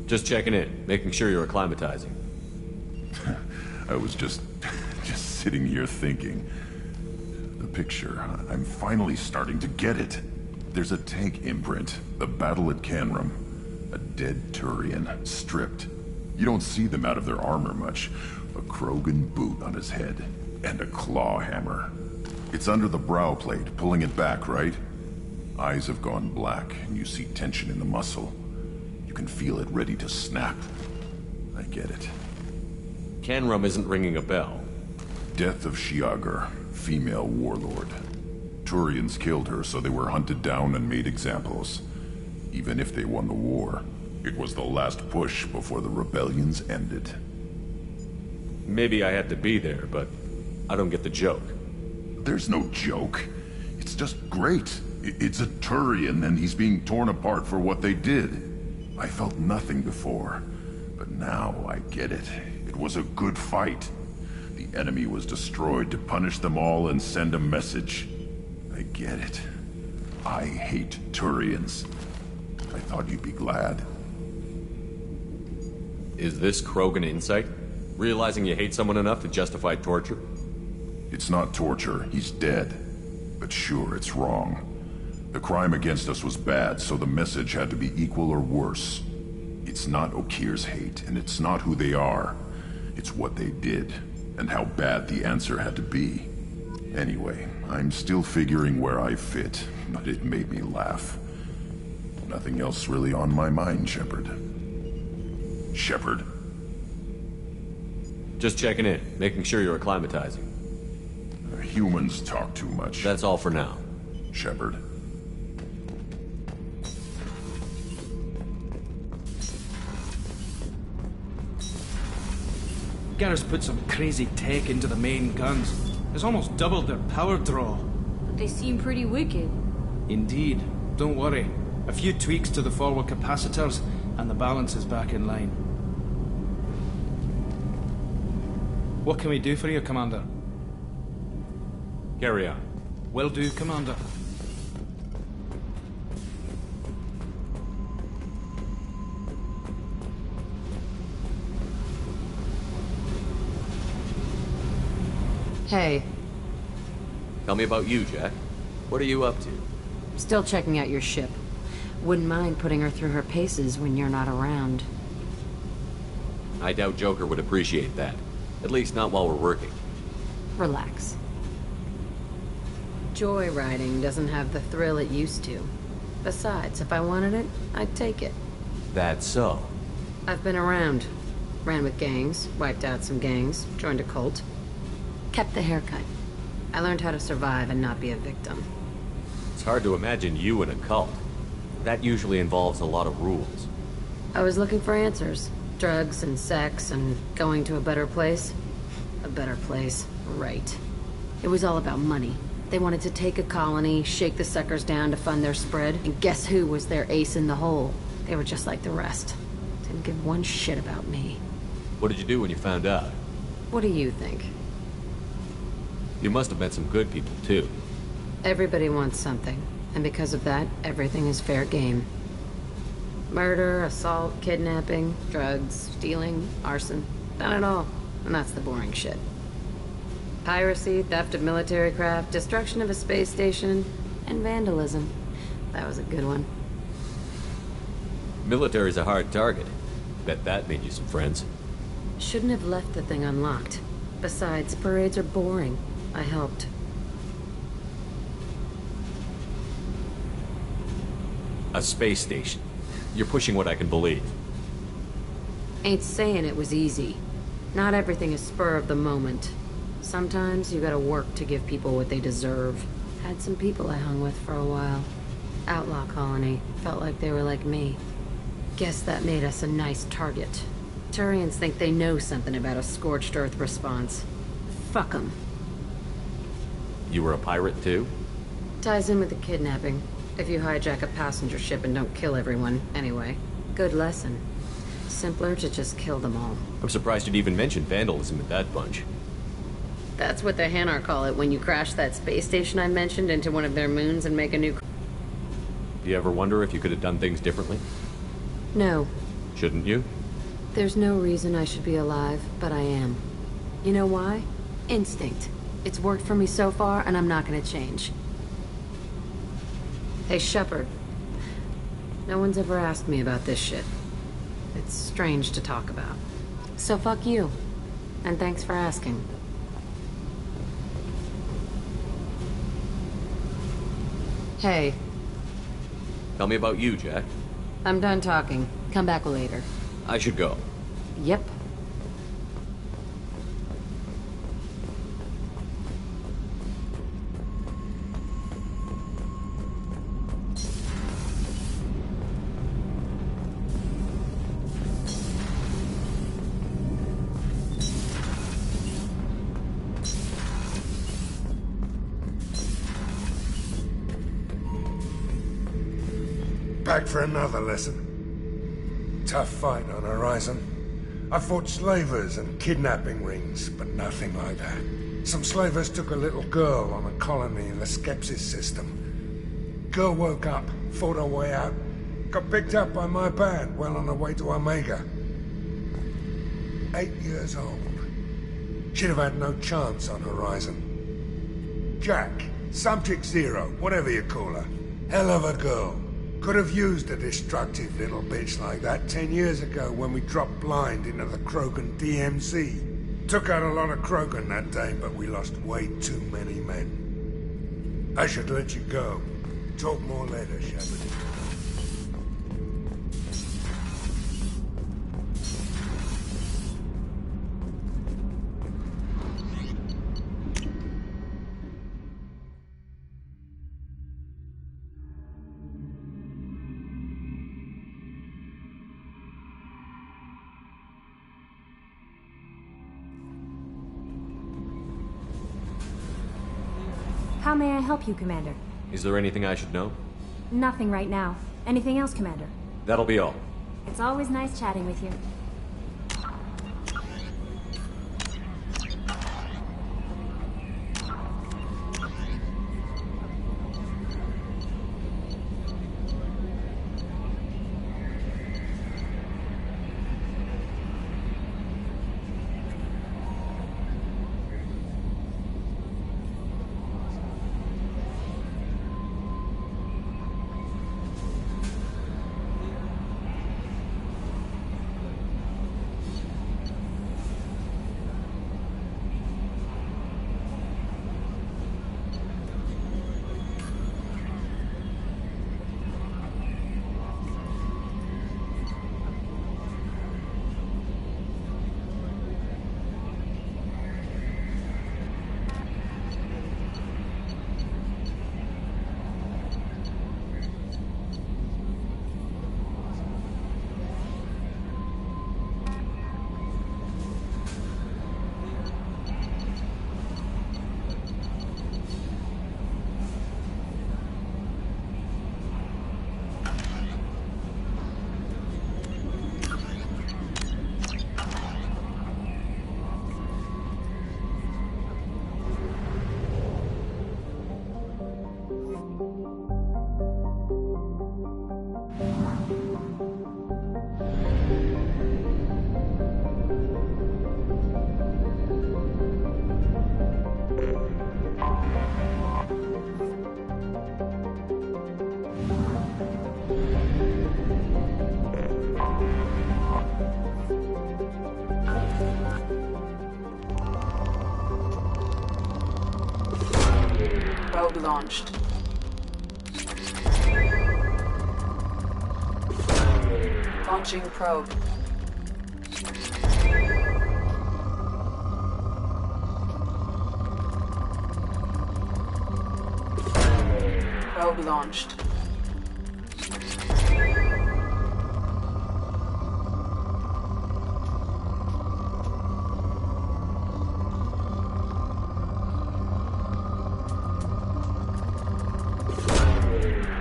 Just checking in, making sure you're acclimatizing. I was just sitting here thinking. The picture, I'm finally starting to get it. There's a tank imprint, the battle at Canrum. A dead Turian, stripped. You don't see them out of their armor much. A Krogan boot on his head, and a claw hammer. It's under the brow plate, pulling it back, right? Eyes have gone black, and you see tension in the muscle. You can feel it ready to snap. I get it. Canrum isn't ringing a bell. Death of Shiagar, female warlord. Turians killed her, so they were hunted down and made examples. Even if they won the war, it was the last push before the rebellions ended. Maybe I had to be there, but I don't get the joke. There's no joke. It's just great. It's a Turian, and he's being torn apart for what they did. I felt nothing before, but now I get it. It was a good fight. The enemy was destroyed to punish them all and send a message. I get it. I hate Turians. I thought you'd be glad. Is this Krogan insight? Realizing you hate someone enough to justify torture? It's not torture. He's dead. But sure, it's wrong. The crime against us was bad, so the message had to be equal or worse. It's not Okir's hate, and it's not who they are. It's what they did, and how bad the answer had to be. Anyway, I'm still figuring where I fit, but it made me laugh. Nothing else really on my mind, Shepard. Shepard? Just checking in, making sure you're acclimatizing. Humans talk too much. That's all for now. Shepard. Garrus put some crazy tech into the main guns. It's almost doubled their power draw. They seem pretty wicked. Indeed. Don't worry. A few tweaks to the forward capacitors, and the balance is back in line. What can we do for you, Commander? Carry on. Will do, Commander. Hey. Tell me about you, Jack. What are you up to? Still checking out your ship. Wouldn't mind putting her through her paces when you're not around. I doubt Joker would appreciate that. At least not while we're working. Relax. Joyriding doesn't have the thrill it used to. Besides, if I wanted it, I'd take it. That's so. I've been around. Ran with gangs, wiped out some gangs, joined a cult. Kept the haircut. I learned how to survive and not be a victim. It's hard to imagine you in a cult. That usually involves a lot of rules. I was looking for answers. Drugs and sex and going to a better place. A better place, right. It was all about money. They wanted to take a colony, shake the suckers down to fund their spread, and guess who was their ace in the hole? They were just like the rest. Didn't give one shit about me. What did you do when you found out? What do you think? You must have met some good people, too. Everybody wants something, and because of that, everything is fair game. Murder, assault, kidnapping, drugs, stealing, arson. Done it all. And that's the boring shit. Piracy, theft of military craft, destruction of a space station, and vandalism. That was a good one. Military's a hard target. Bet that made you some friends. Shouldn't have left the thing unlocked. Besides, parades are boring. I helped. A space station. You're pushing what I can believe. Ain't saying it was easy. Not everything is spur of the moment. Sometimes you gotta work to give people what they deserve. Had some people I hung with for a while. Outlaw colony. Felt like they were like me. Guess that made us a nice target. Turians think they know something about a scorched earth response. Fuck 'em. You were a pirate, too? Ties in with the kidnapping. If you hijack a passenger ship and don't kill everyone, anyway. Good lesson. Simpler to just kill them all. I'm surprised you'd even mention vandalism in that bunch. That's what the Hanar call it when you crash that space station I mentioned into one of their moons and make a new... Do you ever wonder if you could have done things differently? No. Shouldn't you? There's no reason I should be alive, but I am. You know why? Instinct. It's worked for me so far, and I'm not gonna change. Hey, Shepard. No one's ever asked me about this shit. It's strange to talk about. So fuck you. And thanks for asking. Hey. Tell me about you, Jack. I'm done talking. Come back later. I should go. Yep. Back for another lesson. Tough fight on Horizon. I fought slavers and kidnapping rings, but nothing like that. Some slavers took a little girl on a colony in the Skepsis system. Girl woke up, fought her way out, got picked up by my band well on her way to Omega. 8 years old. She'd have had no chance on Horizon. Jack, Subject Zero, whatever you call her. Hell of a girl. Could have used a destructive little bitch like that 10 years ago when we dropped blind into the Krogan DMZ. Took out a lot of Krogan that day, but we lost way too many men. I should let you go. Talk more later, Shepard. How may I help you, Commander? Is there anything I should know? Nothing right now. Anything else, Commander? That'll be all. It's always nice chatting with you. Probe launched. Launching probe. Probe launched.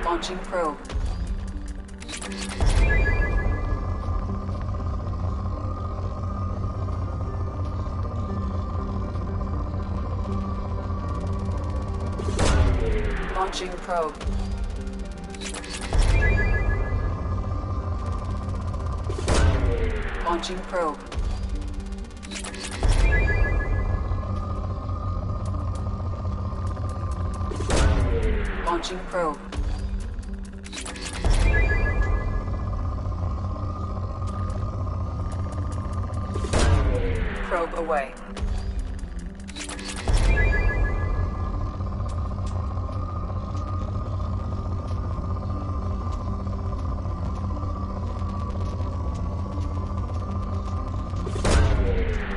Launching probe. Launching probe. Launching probe. Launching probe. Probe away.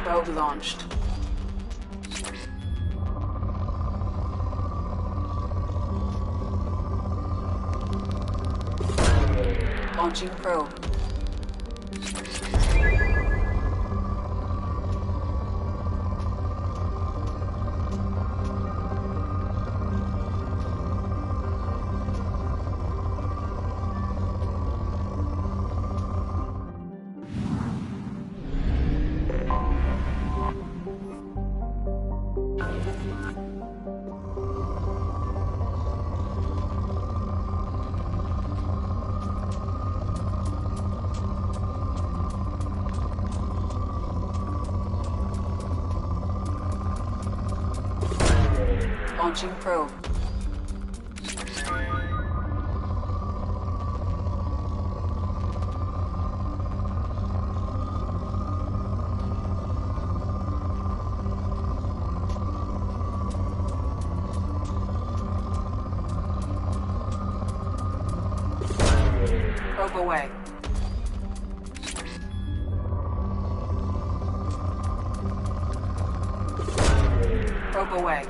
Probe launched. Launching probe. Launching probe. Probe away. Probe away.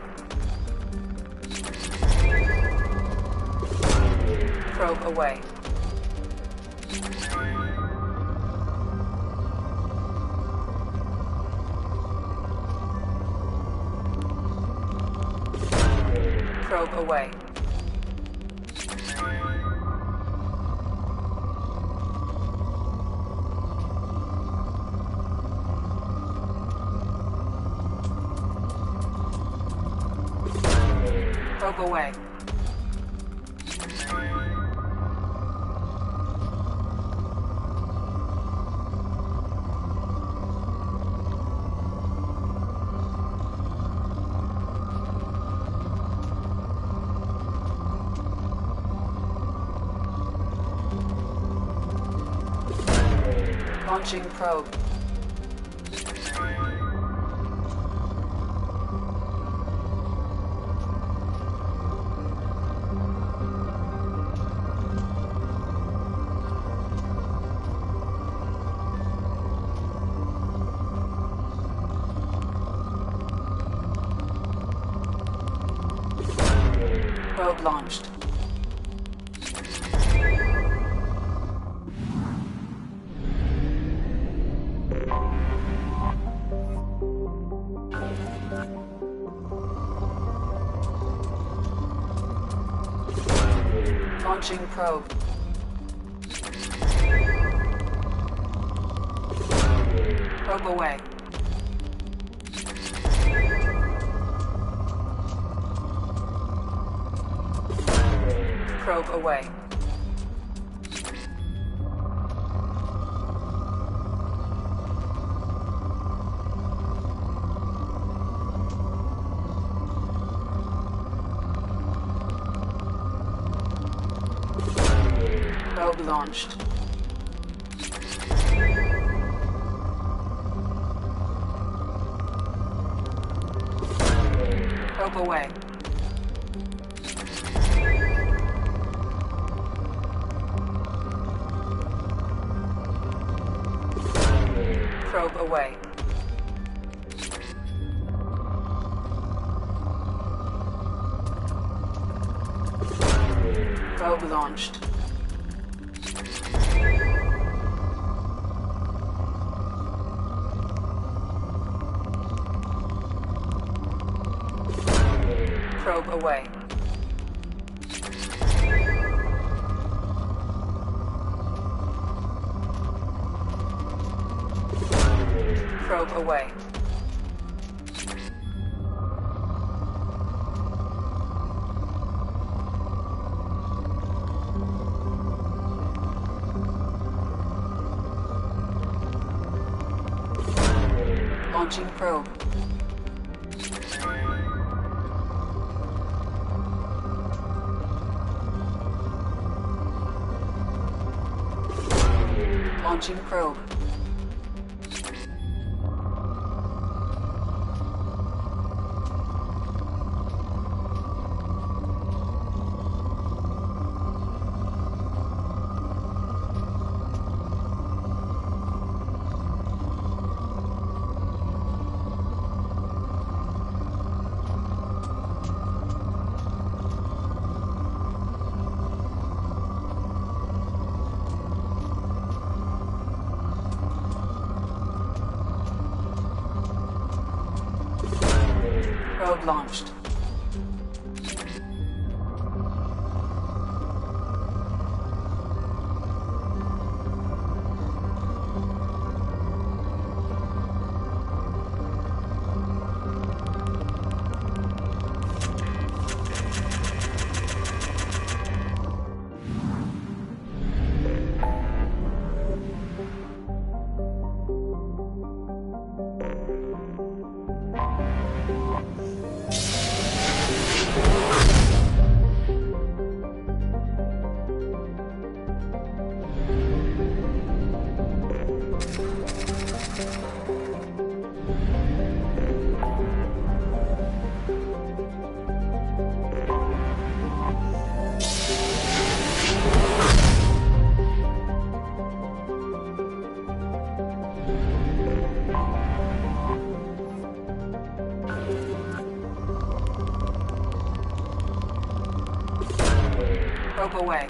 Probe away. Probe away. Probe away. Launching probe. Probe launched. Launching probe. Probe away. Probe away. Probe launched. Probe away. Probe away. Probe launched. Probe away. Probe away. Launching probe. Launching probe. Node launched. Rope away.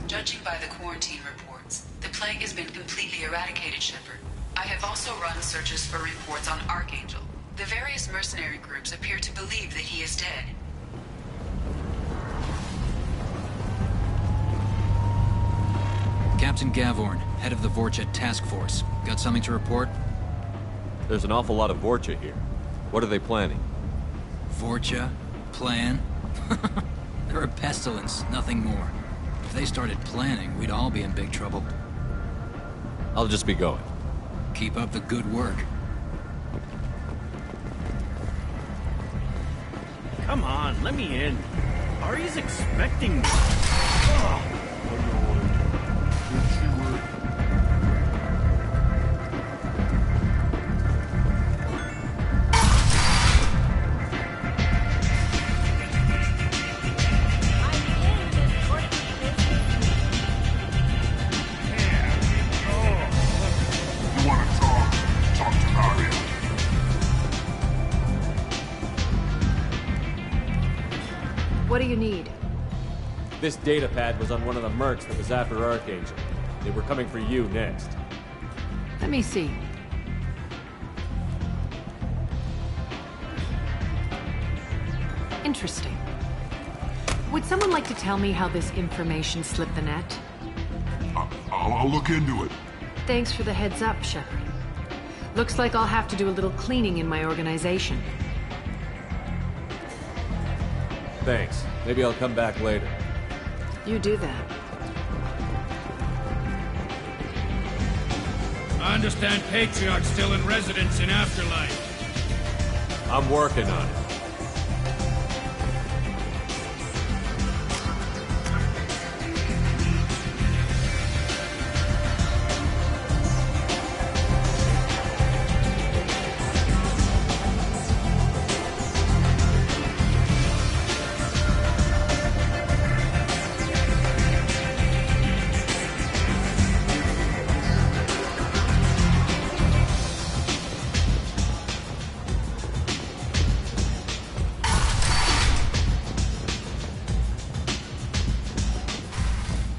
Judging by the quarantine reports, the plague has been completely eradicated, Shepard. I have also run searches for reports on Archangel. The various mercenary groups appear to believe that he is dead. Captain Gavorn, head of the Vorcha task force. Got something to report? There's an awful lot of Vorcha here. What are they planning? Vorcha? Plan? They're a pestilence, nothing more. If they started planning, we'd all be in big trouble. I'll just be going. Keep up the good work. Come on, let me in. Ari's expecting me. Oh. you need? This data pad was on one of the mercs that was after Archangel. They were coming for you next. Let me see. Interesting. Would someone like to tell me how this information slipped the net? I'll look into it. Thanks for the heads up, Shepard. Looks like I'll have to do a little cleaning in my organization. Thanks. Maybe I'll come back later. You do that. I understand Patriarch's still in residence in Afterlife. I'm working on it.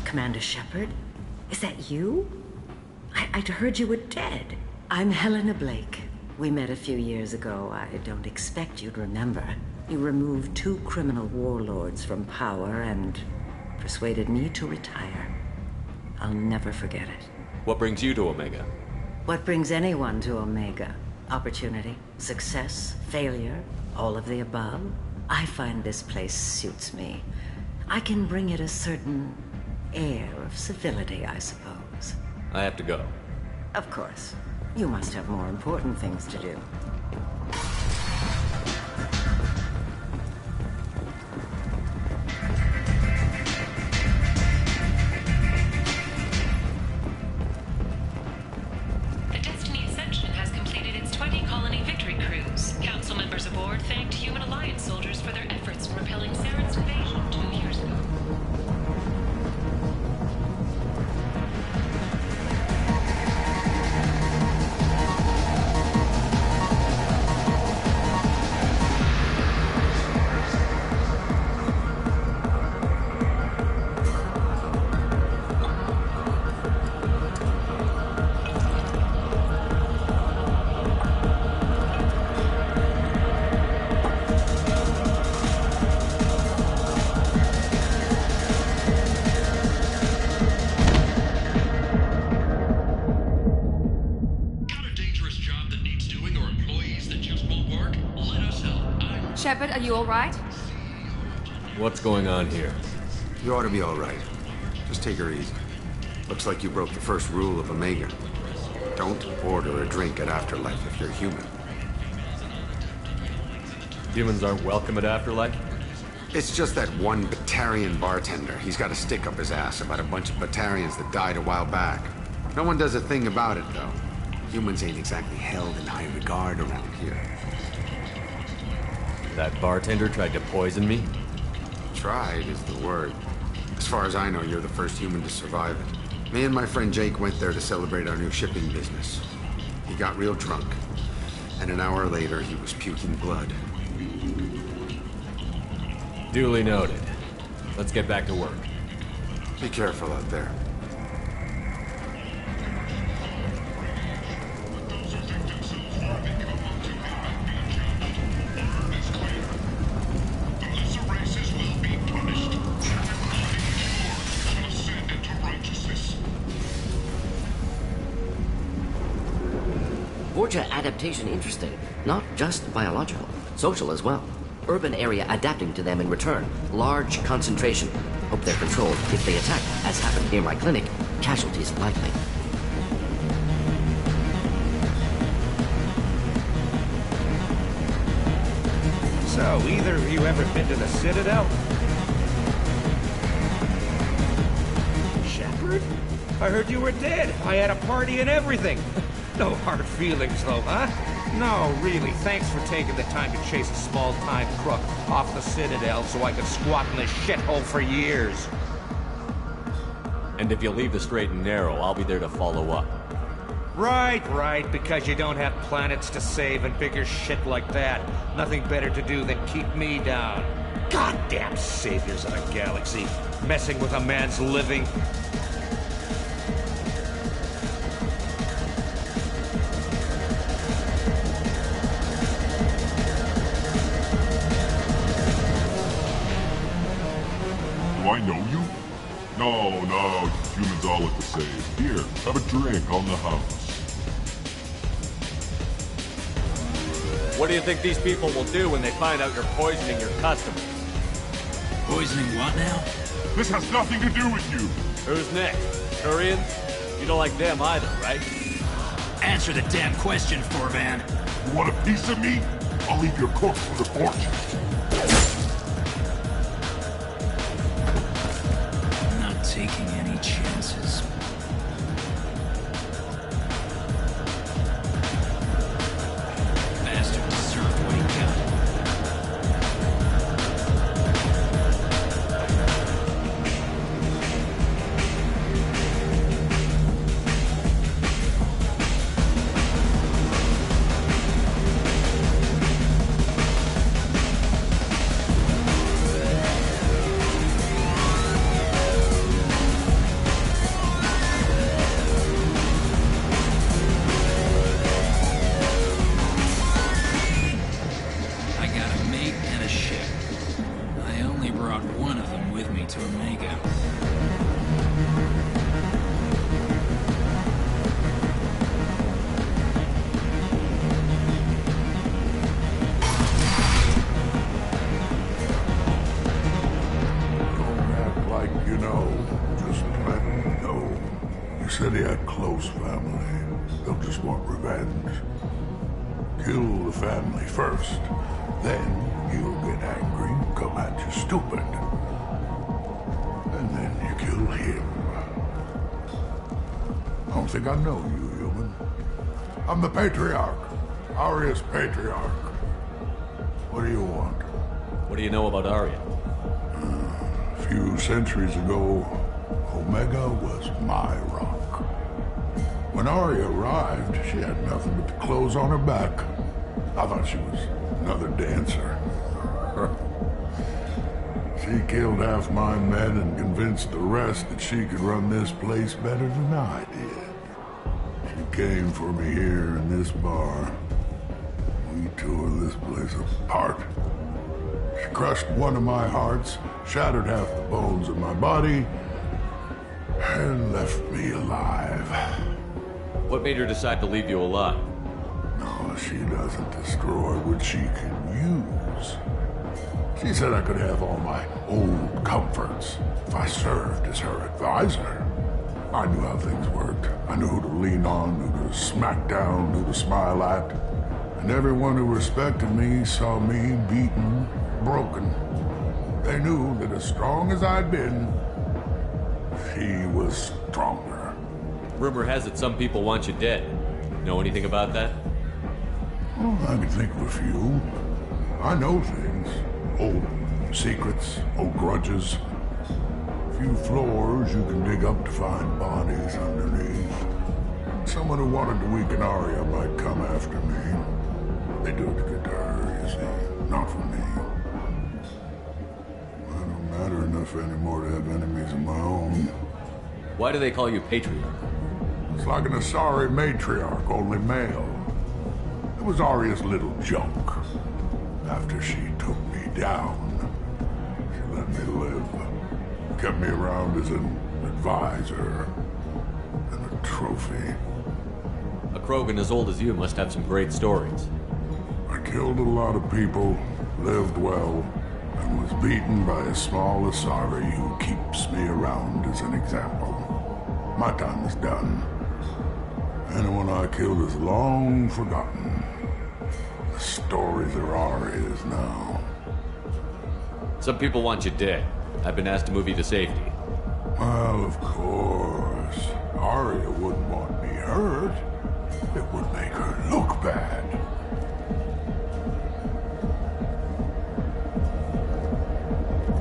Commander Shepard? Is that you? I'd heard you were dead. I'm Helena Blake. We met a few years ago. I don't expect you'd remember. You removed 2 criminal warlords from power and persuaded me to retire. I'll never forget it. What brings you to Omega? What brings anyone to Omega? Opportunity, success, failure, all of the above. I find this place suits me. I can bring it a certain air of civility, I suppose. I have to go. Of course. You must have more important things to do. The Destiny Ascension has completed its 20-colony victory cruise. Council members aboard thanked Human Alliance soldiers for their efforts in repelling Saren's invasion 2 years ago. Shepard, are you all right? What's going on here? You ought to be all right. Just take her easy. Looks like you broke the first rule of Omega. Don't order a drink at Afterlife if you're human. Humans aren't welcome at Afterlife? It's just that one Batarian bartender. He's got a stick up his ass about a bunch of Batarians that died a while back. No one does a thing about it, though. Humans ain't exactly held in high regard around here. That bartender tried to poison me? Tried is the word. As far as I know, you're the first human to survive it. Me and my friend Jake went there to celebrate our new shipping business. He got real drunk, and an hour later he was puking blood. Duly noted. Let's get back to work. Be careful out there. Vorcha adaptation interesting. Not just biological, social as well. Urban area adapting to them in return. Large concentration. Hope they're controlled. If they attack, as happened near my clinic, casualties likely. So, either of you ever been to the Citadel? Shepard? I heard you were dead. I had a party and everything. No hard feelings, though, huh? No, really, thanks for taking the time to chase a small-time crook off the Citadel so I could squat in this shithole for years. And if you leave the straight and narrow, I'll be there to follow up. Right, because you don't have planets to save and bigger shit like that. Nothing better to do than keep me down. Goddamn saviors of the galaxy, messing with a man's living. Do I know you? No, humans all look the same. Here, have a drink on the house. What do you think these people will do when they find out you're poisoning your customers? Poisoning what now? This has nothing to do with you. Who's next? Turians? You don't like them either, right? Answer the damn question, Forvan. You want a piece of me? I'll leave your corpse with a fortune. I'm not taking any chances. Bastard deserved what he got. Said he had close family. They'll just want revenge. Kill the family first. Then he'll get angry and come at you stupid. And then you kill him. I don't think I know you, human. I'm the Patriarch. Aria's Patriarch. What do you want? What do you know about Aria? A few centuries ago, Omega was my rock. When Aria arrived, she had nothing but the clothes on her back. I thought she was another dancer. She killed half my men and convinced the rest that she could run this place better than I did. She came for me here in this bar. We tore this place apart. She crushed one of my hearts, shattered half the bones of my body, and left me alive. What made her decide to leave you alive? No, she doesn't destroy what she can use. She said I could have all my old comforts if I served as her advisor. I knew how things worked. I knew who to lean on, who to smack down, who to smile at. And everyone who respected me saw me beaten, broken. They knew that as strong as I'd been, she was stronger. Rumor has it some people want you dead. Know anything about that? Well, I can think of a few. I know things. Old secrets, old grudges. A few floors you can dig up to find bodies underneath. Someone who wanted to weaken Aria might come after me. They do it to get to her, you see. Not for me. I don't matter enough anymore to have enemies of my own. Why do they call you Patriarch? It's like an Asari matriarch, only male. It was Aria's little joke. After she took me down, she let me live. Kept me around as an advisor and a trophy. A Krogan as old as you must have some great stories. I killed a lot of people, lived well, and was beaten by a small Asari who keeps me around as an example. My time is done. Anyone I killed is long forgotten. The story there are is now. Some people want you dead. I've been asked to move you to safety. Well, of course. Aria wouldn't want me hurt. It would make her look bad.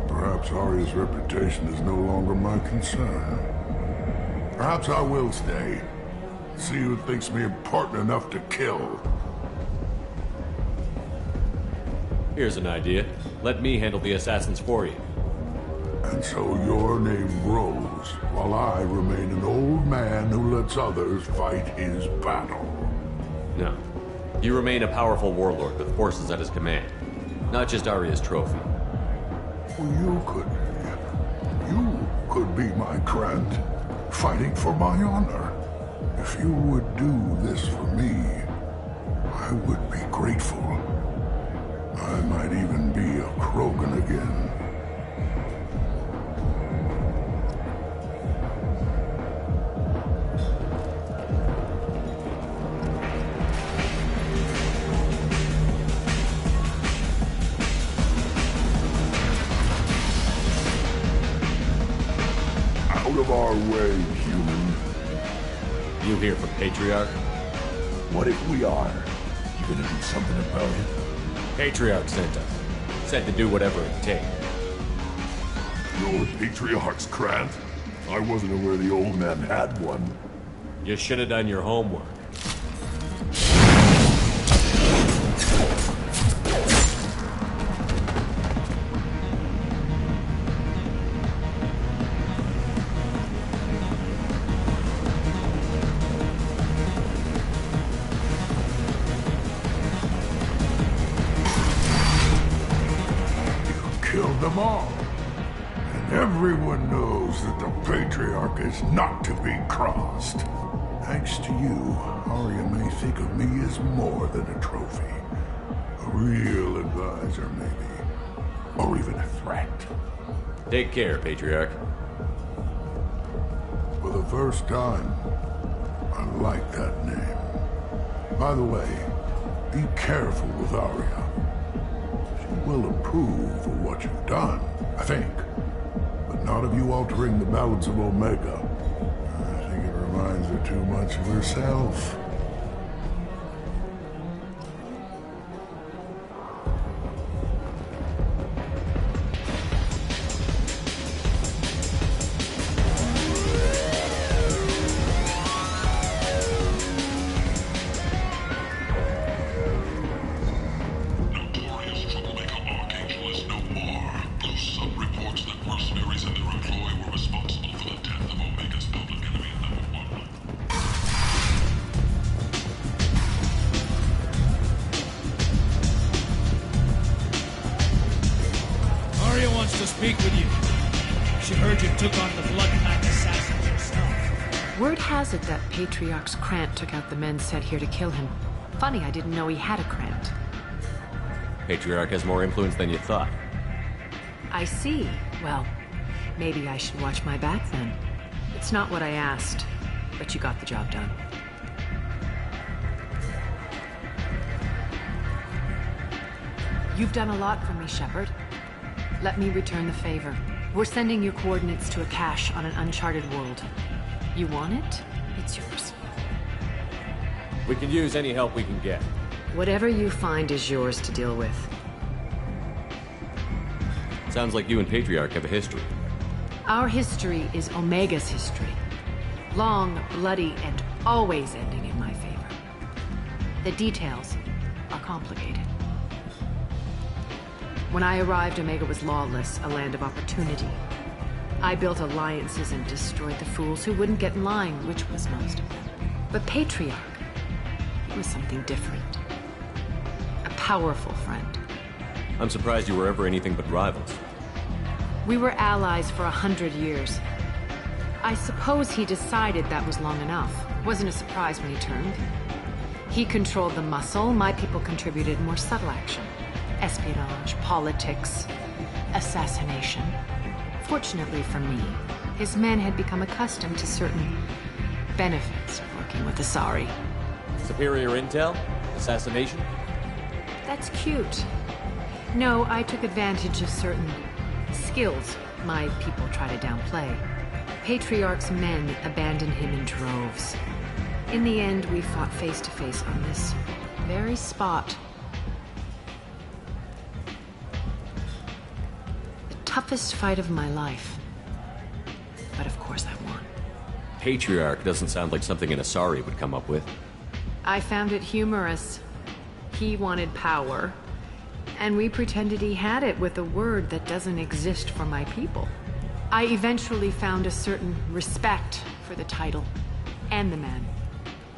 Perhaps Aria's reputation is no longer my concern. Perhaps I will stay. See who thinks me important enough to kill. Here's an idea. Let me handle the assassins for you. And so your name grows, while I remain an old man who lets others fight his battle. No. You remain a powerful warlord with forces at his command. Not just Arya's trophy. Well, you could be my Krant, fighting for my honor. If you would do this for me, I would be grateful. I might even be a Krogan again. Out of our way, human. You here for Patriarch? What if we are? You gonna do something about it? Patriarch sent us. Said to do whatever it takes. You're Patriarch's Krant? I wasn't aware the old man had one. You should have done your homework. Killed them all. And everyone knows that the Patriarch is not to be crossed. Thanks to you, Arya may think of me as more than a trophy. A real advisor, maybe. Or even a threat. Take care, Patriarch. For the first time, I like that name. By the way, be careful with Arya. She will approve of what you've done, I think. But not of you altering the balance of Omega. I think it reminds her too much of herself. Arya wants to speak with you. She heard you took on the Blood Pact assassins yourself. Word has it that Patriarch's Krant took out the men sent here to kill him. Funny, I didn't know he had a Krant. Patriarch has more influence than you thought. I see. Well, maybe I should watch my back then. It's not what I asked, but you got the job done. You've done a lot for me, Shepard. Let me return the favor. We're sending your coordinates to a cache on an uncharted world. You want it? It's yours. We can use any help we can get. Whatever you find is yours to deal with. Sounds like you and Patriarch have a history. Our history is Omega's history. Long, bloody, and always ending in my favor. The details are complicated. When I arrived, Omega was lawless, a land of opportunity. I built alliances and destroyed the fools who wouldn't get in line, which was most of them. But Patriarch was something different. A powerful friend. I'm surprised you were ever anything but rivals. We were allies for 100 years. I suppose he decided that was long enough. Wasn't a surprise when he turned. He controlled the muscle, my people contributed more subtle action. Espionage, politics, assassination. Fortunately for me, his men had become accustomed to certain benefits of working with Asari. Superior intel? Assassination? That's cute. No, I took advantage of certain skills my people try to downplay. Patriarch's men abandoned him in droves. In the end, we fought face to face on this very spot. The toughest fight of my life. But of course I won. Patriarch doesn't sound like something an Asari would come up with. I found it humorous. He wanted power, And we pretended he had it with a word that doesn't exist for my people. I eventually found a certain respect for the title and the man.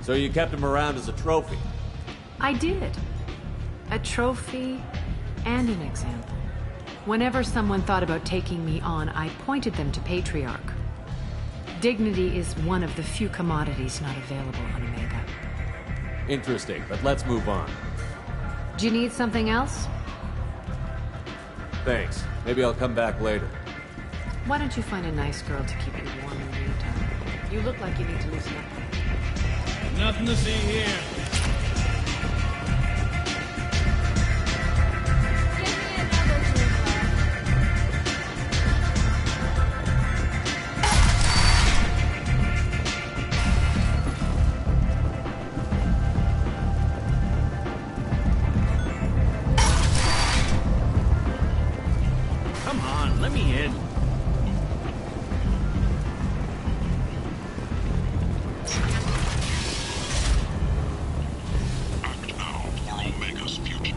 So you kept him around as a trophy? I did. A trophy and an example. Whenever someone thought about taking me on, I pointed them to Patriarch. Dignity is one of the few commodities not available on Omega. Interesting, but let's move on. Do you need something else? Thanks. Maybe I'll come back later. Why don't you find a nice girl to keep you warm in the meantime? You look like you need to loosen up. Nothing to see here. Come on, let me in. Act out for Omega's future.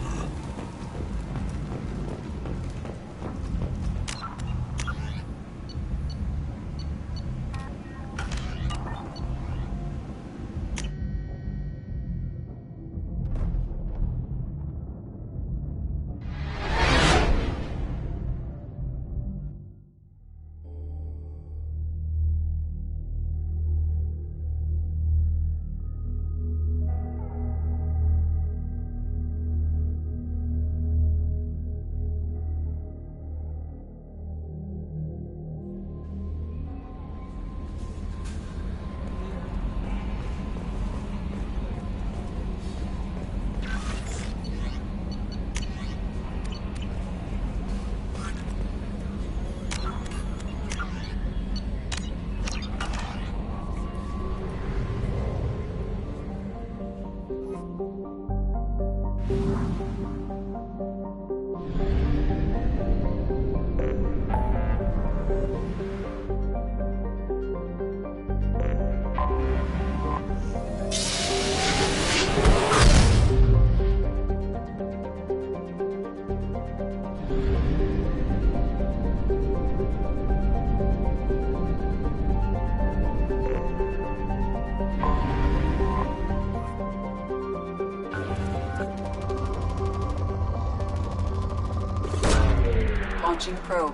Launching probe.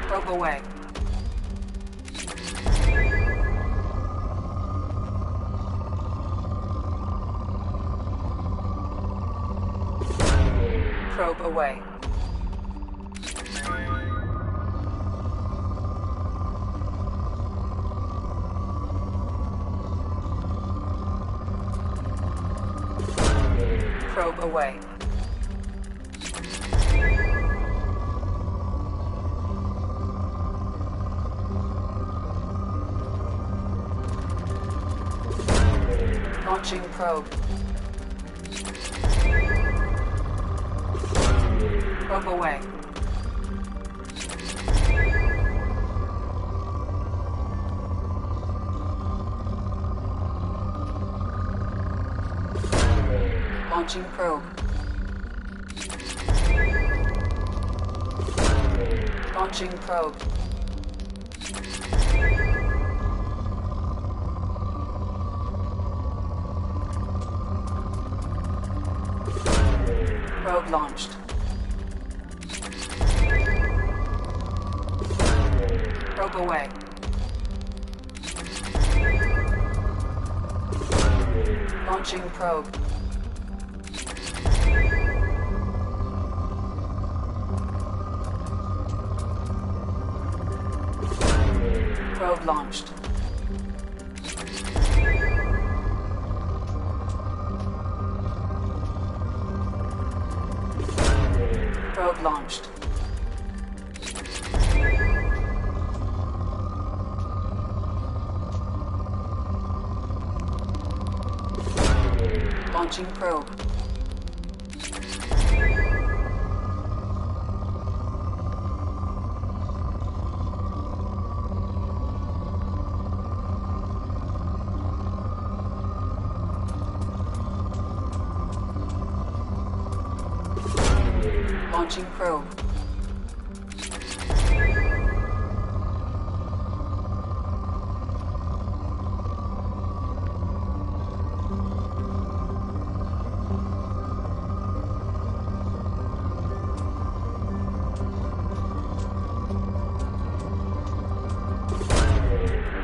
Probe away. Probe away. Probe away. Launching probe. Probe away. Launching probe. Launching probe. Probe launched. Probe away. Launching probe. Probe launched. Probe launched. Launching probe. Launching probe.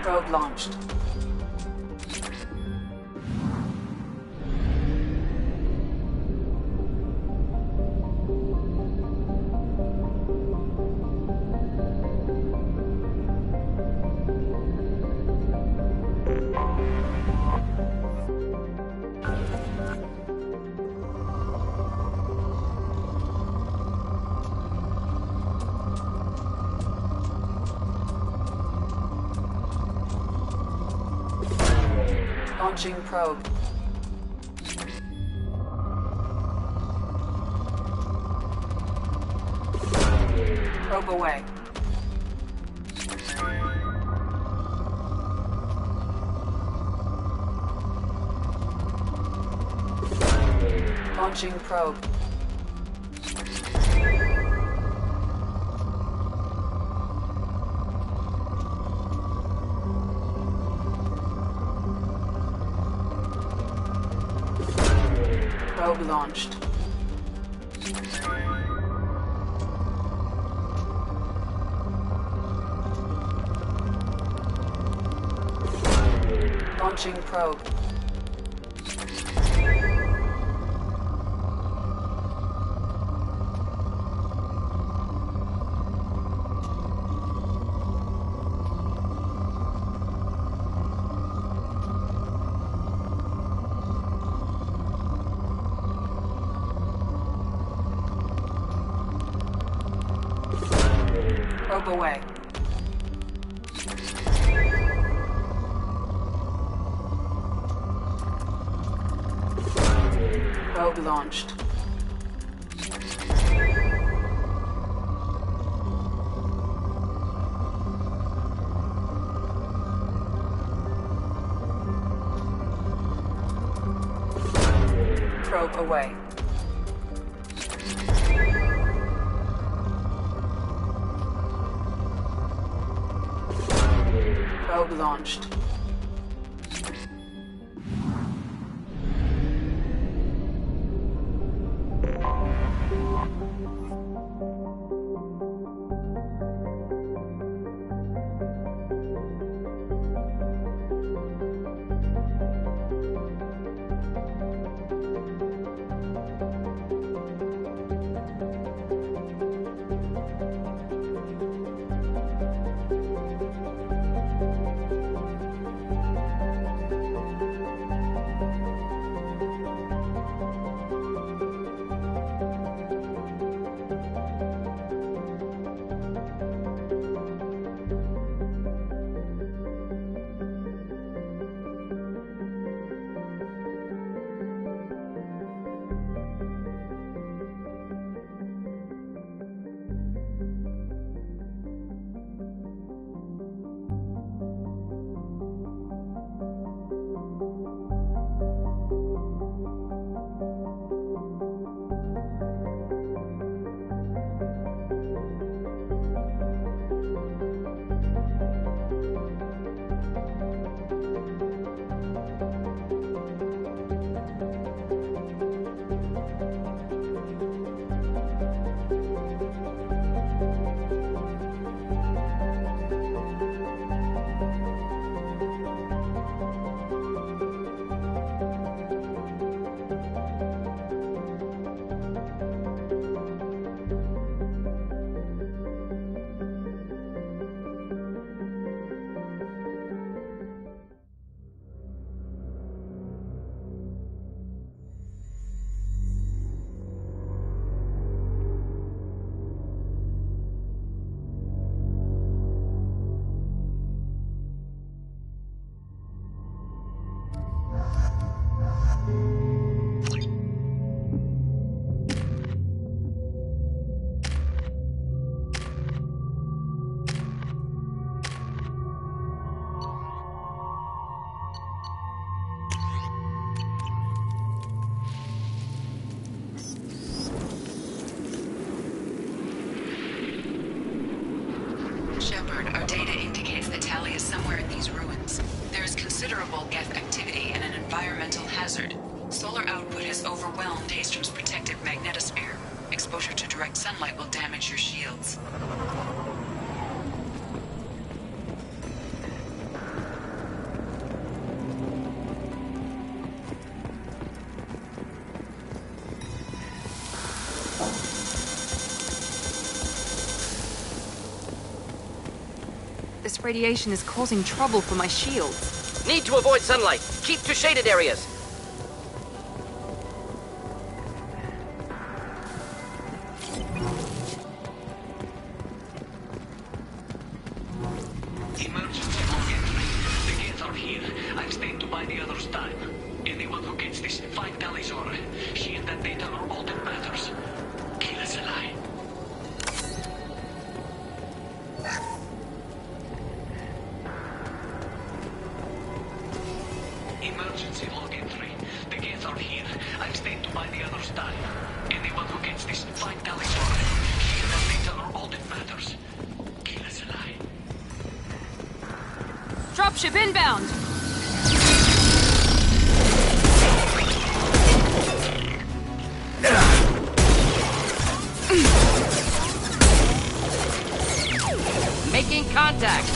Probe launched. Launching probe. Probe away. Launching probe. Probe launched. Launching probe. Probe away. Probe launched. Probe away. Probe launched. somewhere in these ruins. There is considerable Geth activity and an environmental hazard. Solar output has overwhelmed Hastrom's protective magnetosphere. Exposure to direct sunlight will damage your shields. This radiation is causing trouble for my shields. Need to avoid sunlight. Keep to shaded areas. Emergency login. The gates are here. I've stayed to buy the others time. Anyone who gets this 5 Talizor, she and that data are all that matters. Kill us alive. Emergency login 3. The gates are here. I've stayed to buy the others time. Anyone who gets this 5 Talizor, she and that data are all that matters. Kill us alive. Dropship inbound! Making contact.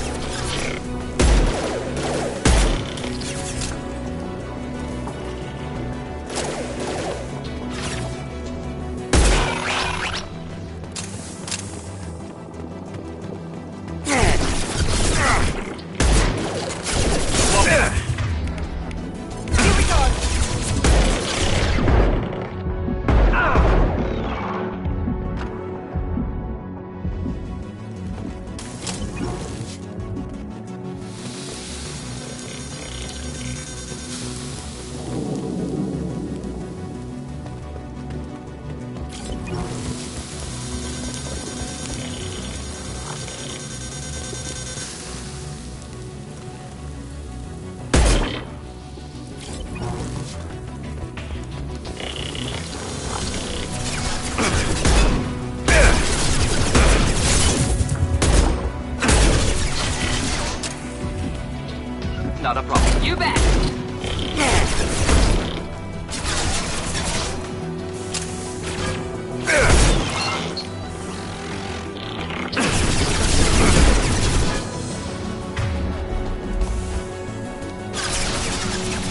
Not a problem. You bet!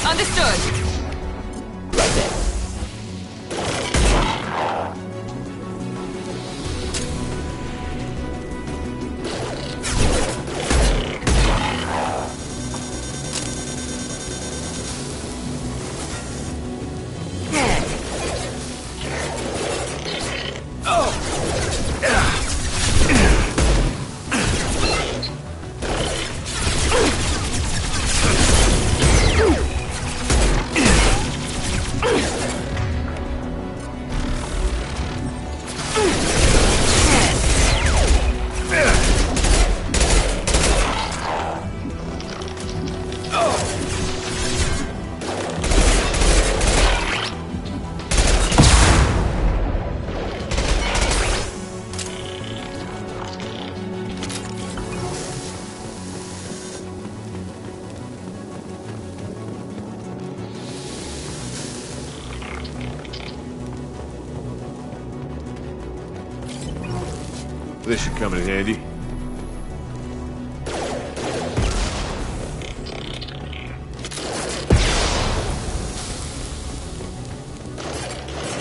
Understood. This should come in handy.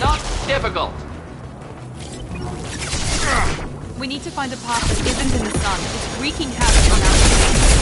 Not difficult. We need to find a path that isn't in the sun. It's wreaking havoc on our cities.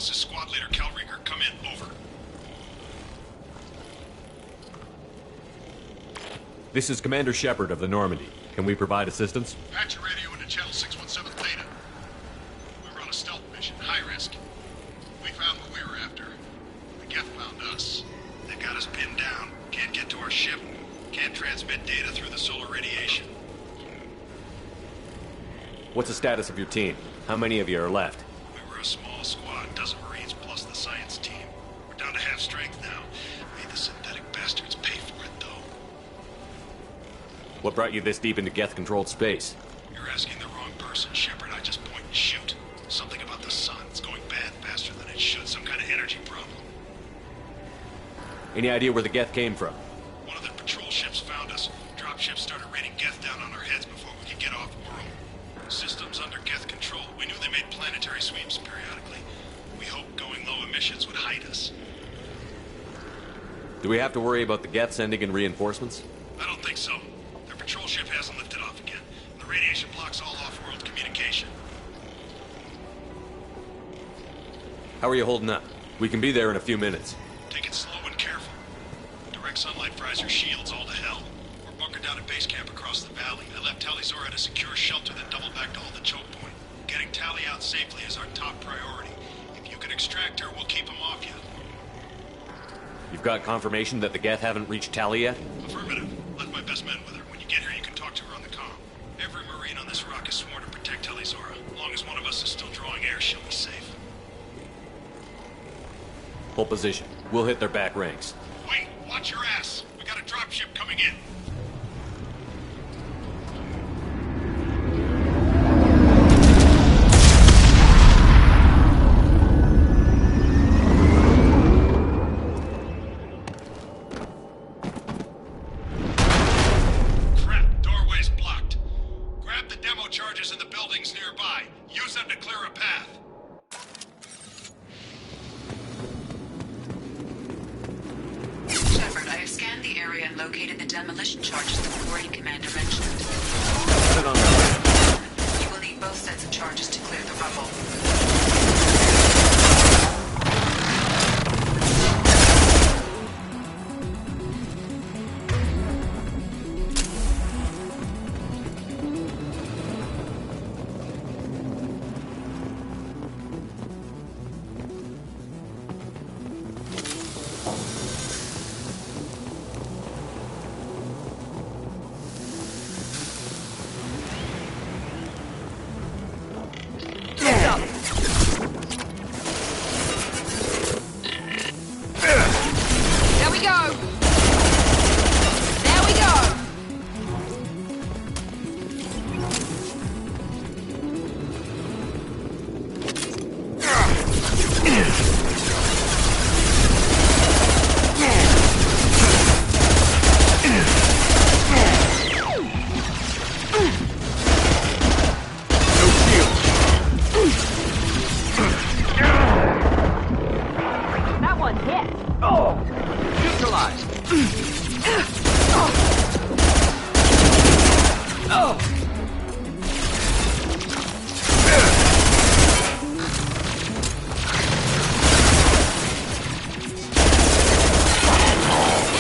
This is Squad Leader Cal Rieger. Come in. Over. This is Commander Shepard of the Normandy. Can we provide assistance? Patch your radio into channel 617 Theta. We were on a stealth mission, high risk. We found what we were after. The Geth found us. They got us pinned down. Can't get to our ship. Can't transmit data through the solar radiation. What's the status of your team? How many of you are left? We were a small squad, dozen Marines plus the science team. We're down to half strength now. Made the synthetic bastards pay for it, though. What brought you this deep into Geth-controlled space? You're asking the wrong person, Shepard. I just point and shoot. Something about the sun. It's going bad faster than it should. Some kind of energy problem. Any idea where the Geth came from? One of the patrol ships found us. Dropships started raining Geth down on our heads before we could get off-world. Systems under Geth control. We knew they made planetary sweeps periodically. We hoped going low emissions would hide us. Do we have to worry about the Geth sending in reinforcements? I don't think so. Their patrol ship hasn't lifted off again. The radiation blocks all off-world communication. How are you holding up? We can be there in a few minutes. Take it slow and careful. Direct sunlight fries your shields all to hell. We're bunkered down at base camp across the valley. I left Tali'Zorah at a secure shelter that double back to hold the choke point. Getting Tali out safely is our top priority. If you can extract her, we'll keep him off you. You've got confirmation that the Geth haven't reached Tali yet? Affirmative. Left my best men with her. When you get here, you can talk to her on the comm. Every Marine on this rock is sworn to protect Tali'Zorah. As long as one of us is still drawing air, she'll be safe. Hold position. We'll hit their back ranks. Wait! Watch your ass! We got a dropship coming in! Crap! Doorway's blocked. Grab the demo charges in the buildings nearby. Use them to clear a path. Shepard, I have scanned the area and located the demolition charges the Marine Commander mentioned. Put it on that. You will need both sets of charges to clear the rubble. There we go! There we go! That one hit. Oh! Neutralized. Oh!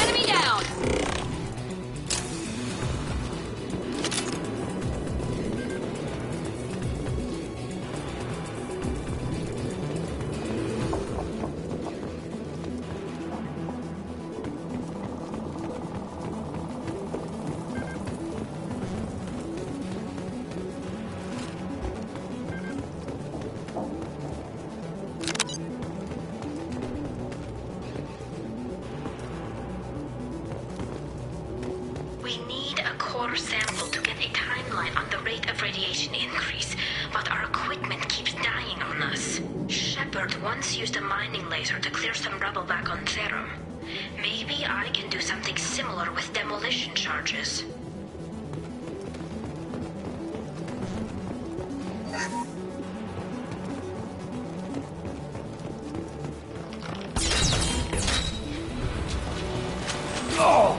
Enemy down! We need a core sample to get a timeline on the rate of radiation increase, but our equipment keeps dying on us. Shepard once used a mining laser to clear some rubble back on Therum. Maybe I can do something similar with demolition charges. Oh!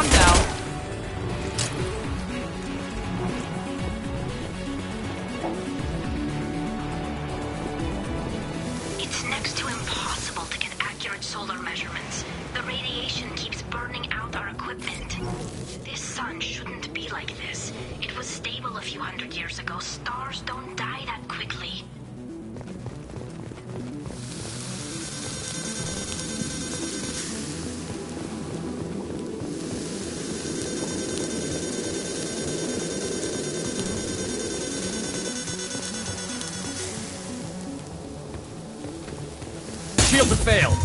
Calm down. It's next to impossible to get accurate solar measurements. The radiation keeps burning out our equipment. This sun shouldn't be like this. It was stable a few hundred years ago. Stars don't die that quickly. Shields have failed.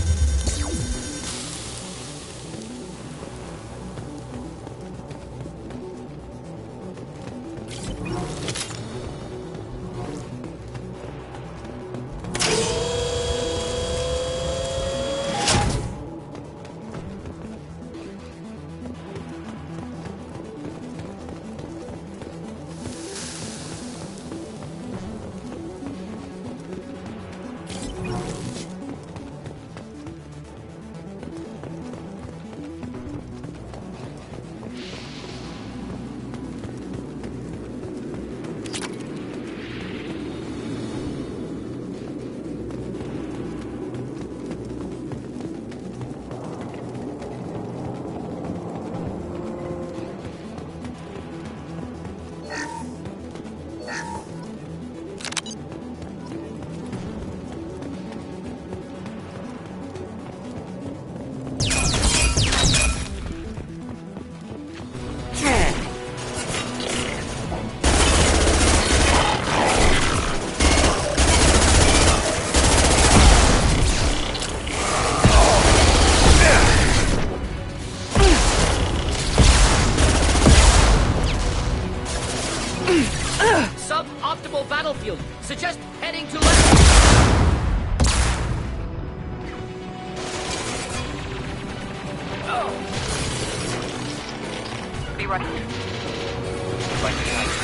Suboptimal battlefield. Suggest heading to left. Be right. Right behind you.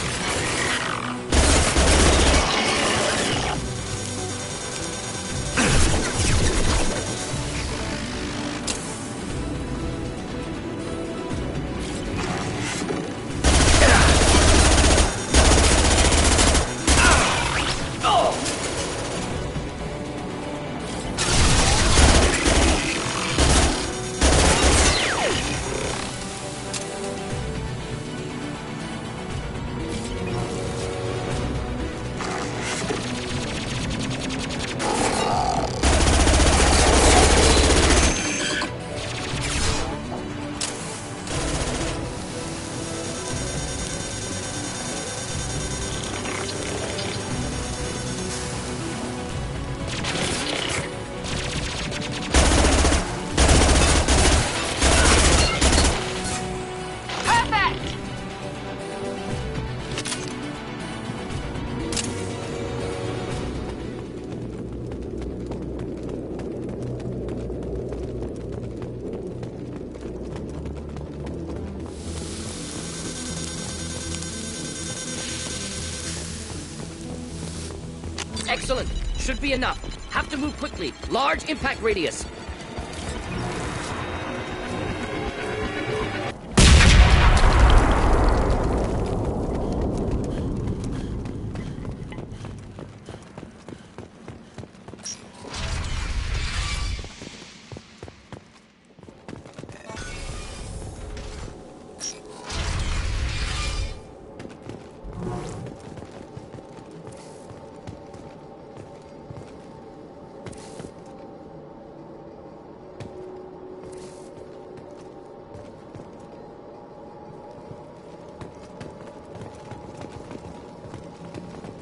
Excellent. Should be enough. Have to move quickly. Large impact radius.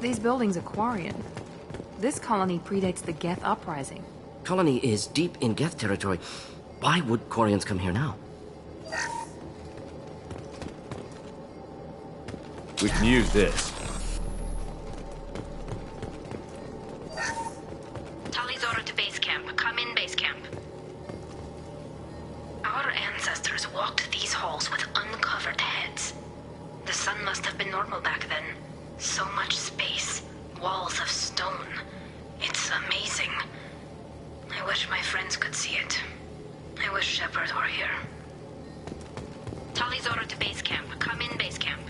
These buildings are Quarian. This colony predates the Geth Uprising. Colony is deep in Geth territory. Why would Quarians come here now? We can use this. Talizora to base camp. Come in, base camp. Our ancestors walked these halls with uncovered heads. The sun must have been normal back then. So much space. Walls of stone. It's amazing. I wish my friends could see it. I wish Shepard were here. Tali's order to base camp. Come in, base camp.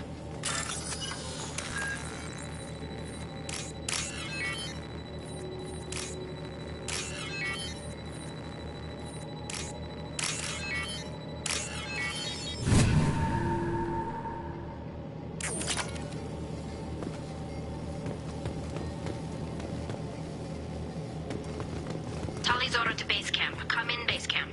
Tali's order to base camp. Come in, base camp.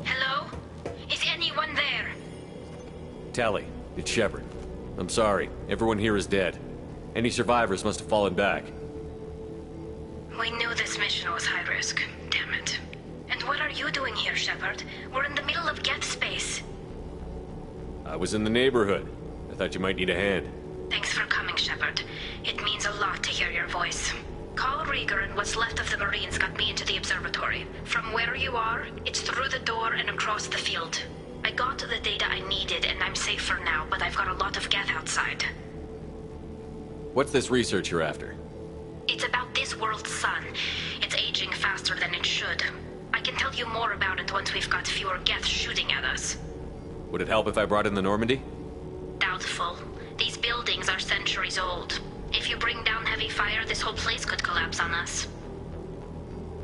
Hello? Is anyone there? Tali, it's Shepard. I'm sorry. Everyone here is dead. Any survivors must have fallen back. We knew this mission was high risk. Damn it. And what are you doing here, Shepard? We're in the middle of Geth space. I was in the neighborhood. I thought you might need a hand. Thanks for coming, Shepard. It means a lot to hear your voice. Call Rieger and what's left of the Marines got me into the observatory. From where you are, it's through the door and across the field. I got the data I needed and I'm safe for now, but I've got a lot of Geth outside. What's this research you're after? It's about this world's sun. It's aging faster than it should. I can tell you more about it once we've got fewer Geth shooting at us. Would it help if I brought in the Normandy? Doubtful. These buildings are centuries old. If you bring down heavy fire, this whole place could collapse on us.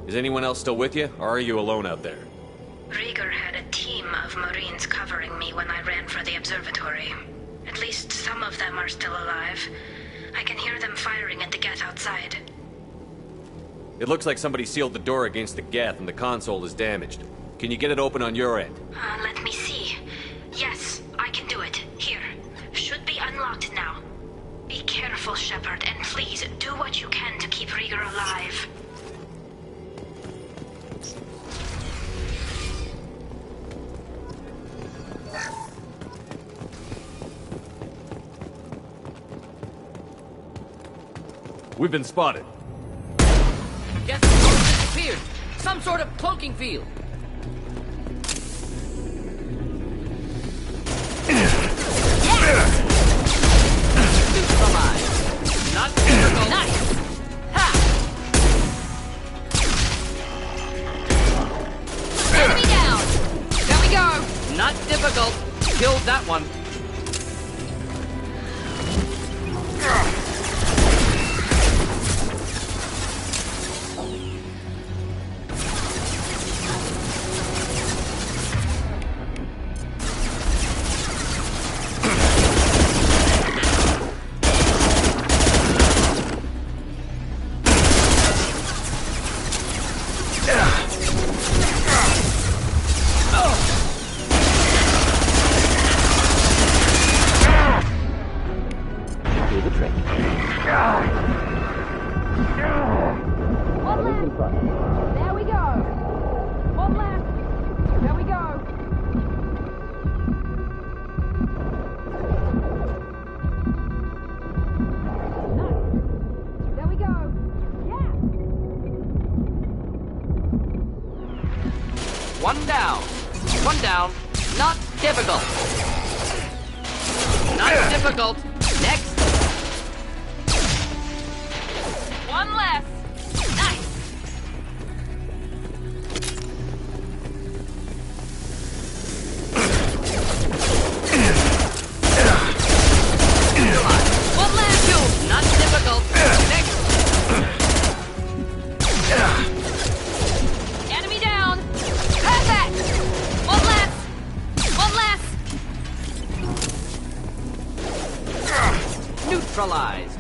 Is anyone else still with you, or are you alone out there? Rieger had a team of Marines covering me when I ran for the observatory. At least some of them are still alive. I can hear them firing at the Geth outside. It looks like somebody sealed the door against the Geth and the console is damaged. Can you get it open on your end? Let me see. Yes, I can do it. Here. Should be unlocked now. Be careful, Shepard, and please do what you can to keep Rieger alive. We've been spotted. Geth disappeared. Some sort of cloaking field. Neutralized. Not difficult. Nice. Ha! Enemy down. There we go. Not difficult. Killed that one. One down. One down. Not difficult. Not difficult. Next. One less. Nice. One last. Two. Not difficult. Next. Enemy down. Perfect. One less. One less. Neutralized.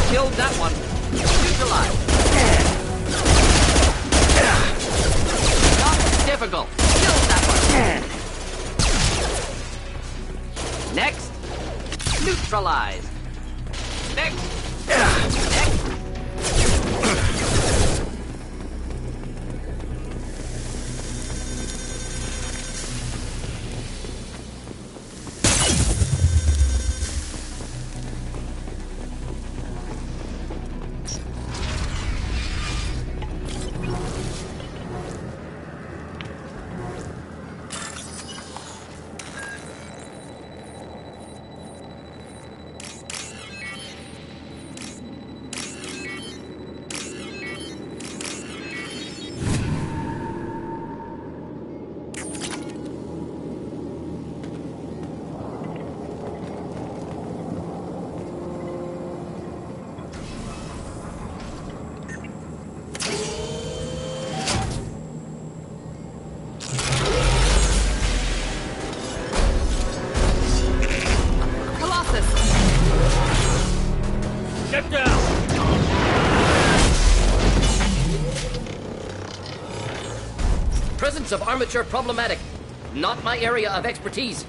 Killed that one. Neutralized. Not difficult. Killed that one. Next. Neutralized. Next. Next. of armature problematic. Not my area of expertise.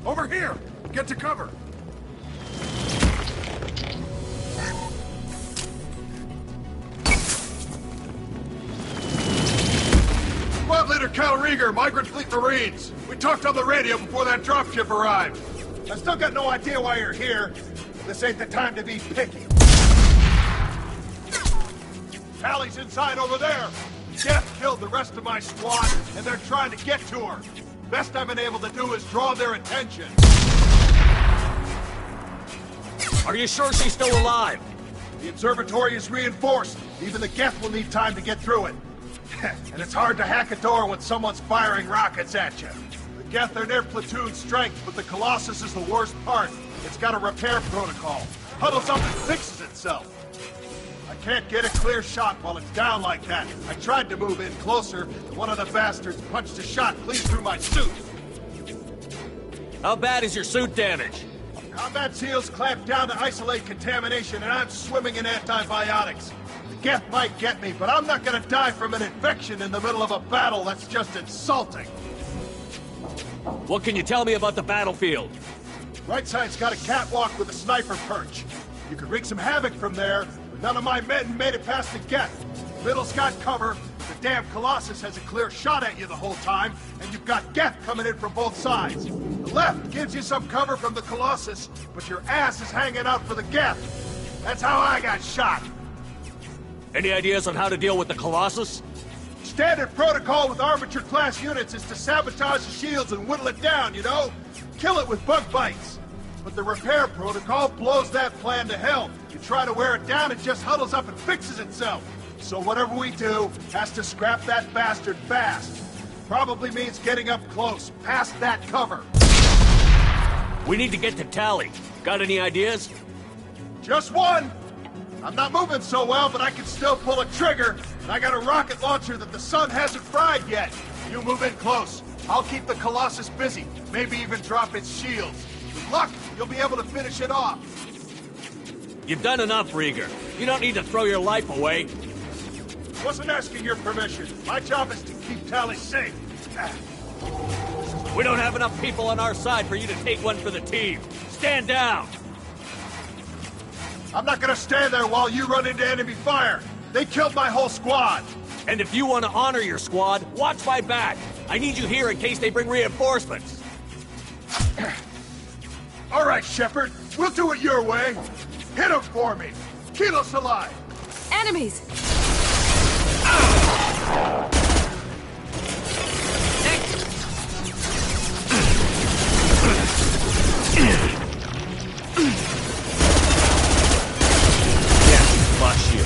Over here! Get to cover! Squad Leader Cal Rieger, Migrant Fleet Marines. We talked on the radio before that dropship arrived. I still got no idea why you're here. This ain't the time to be picky. Tally's inside over there. Death killed the rest of my squad, and they're trying to get to her. Best I've been able to do is draw their attention. Are you sure she's still alive? The observatory is reinforced. Even the Geth will need time to get through it. And it's hard to hack a door when someone's firing rockets at you. The Geth are near platoon strength, but the Colossus is the worst part. It's got a repair protocol. Huddles up and fixes itself. I can't get a clear shot while it's down like that. I tried to move in closer, and one of the bastards punched a shot clean through my suit. How bad is your suit damaged? Combat SEALs clamped down to isolate contamination, and I'm swimming in antibiotics. The Geth might get me, but I'm not gonna die from an infection in the middle of a battle. That's just insulting. What can you tell me about the battlefield? Right side's got a catwalk with a sniper perch. You could wreak some havoc from there, but none of my men made it past the Geth. Middle's got cover. The damn Colossus has a clear shot at you the whole time, and you've got Geth coming in from both sides. The left gives you some cover from the Colossus, but your ass is hanging out for the Geth. That's how I got shot. Any ideas on how to deal with the Colossus? Standard protocol with armature-class units is to sabotage the shields and whittle it down, you know? Kill it with bug bites. But the repair protocol blows that plan to hell. You try to wear it down, it just huddles up and fixes itself. So whatever we do has to scrap that bastard fast. Probably means getting up close, past that cover. We need to get to Tally. Got any ideas? Just one! I'm not moving so well, but I can still pull a trigger. And I got a rocket launcher that the sun hasn't fried yet. You move in close. I'll keep the Colossus busy. Maybe even drop its shields. With luck, you'll be able to finish it off. You've done enough, Rieger. You don't need to throw your life away. Wasn't asking your permission. My job is to keep Tally safe. We don't have enough people on our side for you to take one for the team. Stand down! I'm not gonna stand there while you run into enemy fire. They killed my whole squad. And if you want to honor your squad, watch my back. I need you here in case they bring reinforcements. All right, Shepard. We'll do it your way. Hit them for me. Kilos alive. Enemies! Flash you.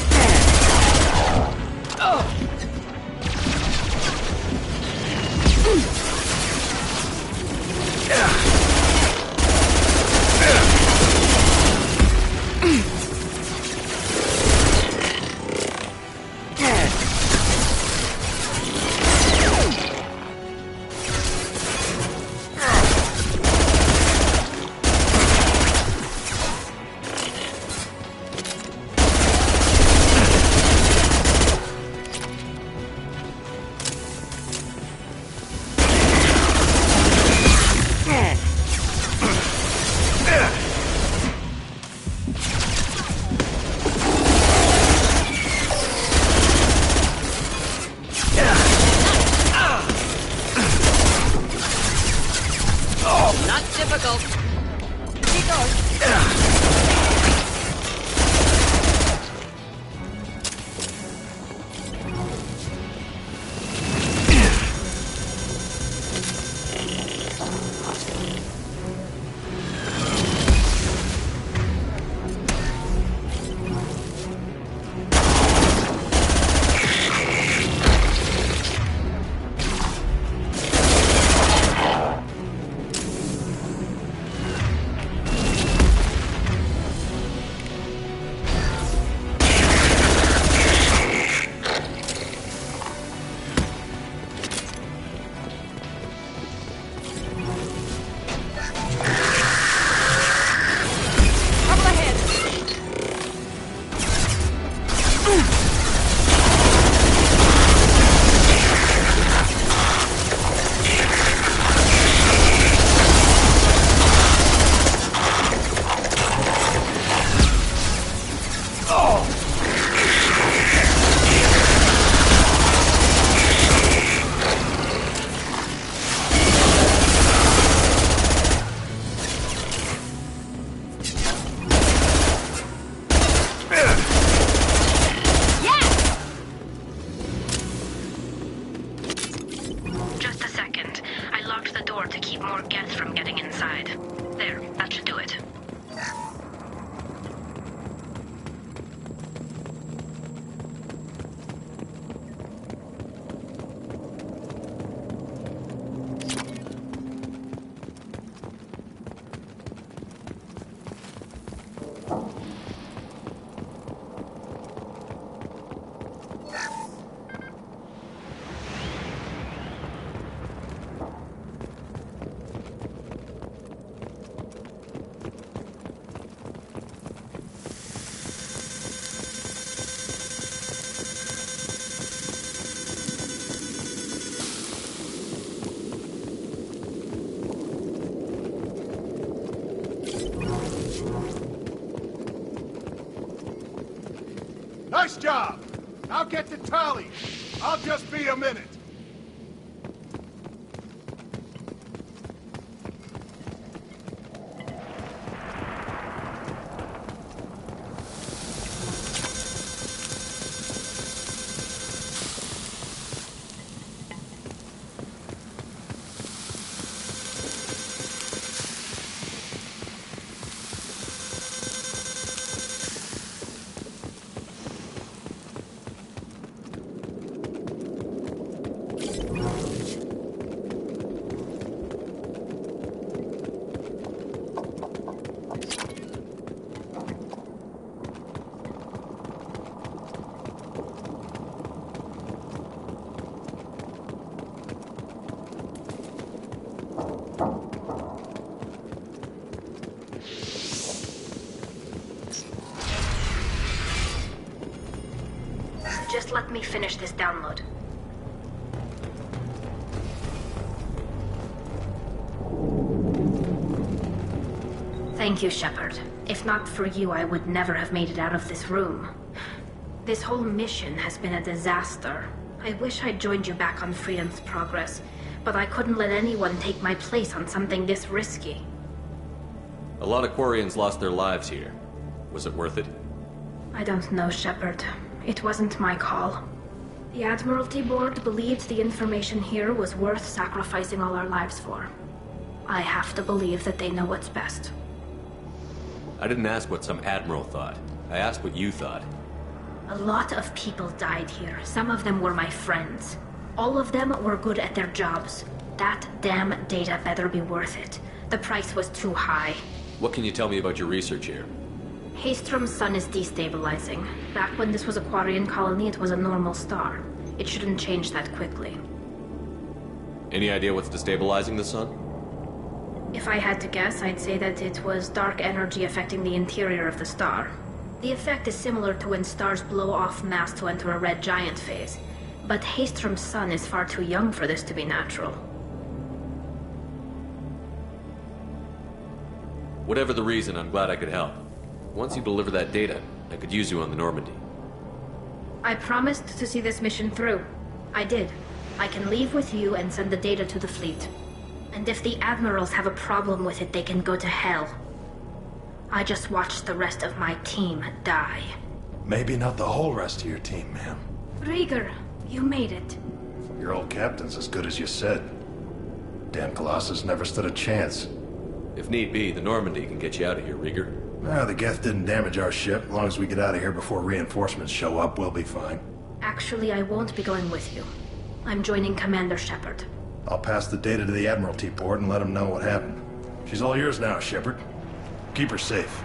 door to keep more Geth from getting inside. There, that should do it. Nice job! Now get to Tali. I'll just be a minute. Just let me finish this download. Thank you, Shepard. If not for you, I would never have made it out of this room. This whole mission has been a disaster. I wish I'd joined you back on Freedom's Progress, but I couldn't let anyone take my place on something this risky. A lot of Quarians lost their lives here. Was it worth it? I don't know, Shepard. It wasn't my call. The Admiralty Board believed the information here was worth sacrificing all our lives for. I have to believe that they know what's best. I didn't ask what some admiral thought. I asked what you thought. A lot of people died here. Some of them were my friends. All of them were good at their jobs. That damn data better be worth it. The price was too high. What can you tell me about your research here? Haystrom's sun is destabilizing. Back when this was a Quarian colony, it was a normal star. It shouldn't change that quickly. Any idea what's destabilizing the sun? If I had to guess, I'd say that it was dark energy affecting the interior of the star. The effect is similar to when stars blow off mass to enter a red giant phase. But Haystrom's sun is far too young for this to be natural. Whatever the reason, I'm glad I could help. Once you deliver that data, I could use you on the Normandy. I promised to see this mission through. I did. I can leave with you and send the data to the fleet. And if the Admirals have a problem with it, they can go to hell. I just watched the rest of my team die. Maybe not the whole rest of your team, ma'am. Rieger, you made it. Your old captain's as good as you said. Damn Colossus never stood a chance. If need be, the Normandy can get you out of here, Rieger. The Geth didn't damage our ship. As long as we get out of here before reinforcements show up, we'll be fine. Actually, I won't be going with you. I'm joining Commander Shepard. I'll pass the data to the Admiralty Board and let them know what happened. She's all yours now, Shepard. Keep her safe.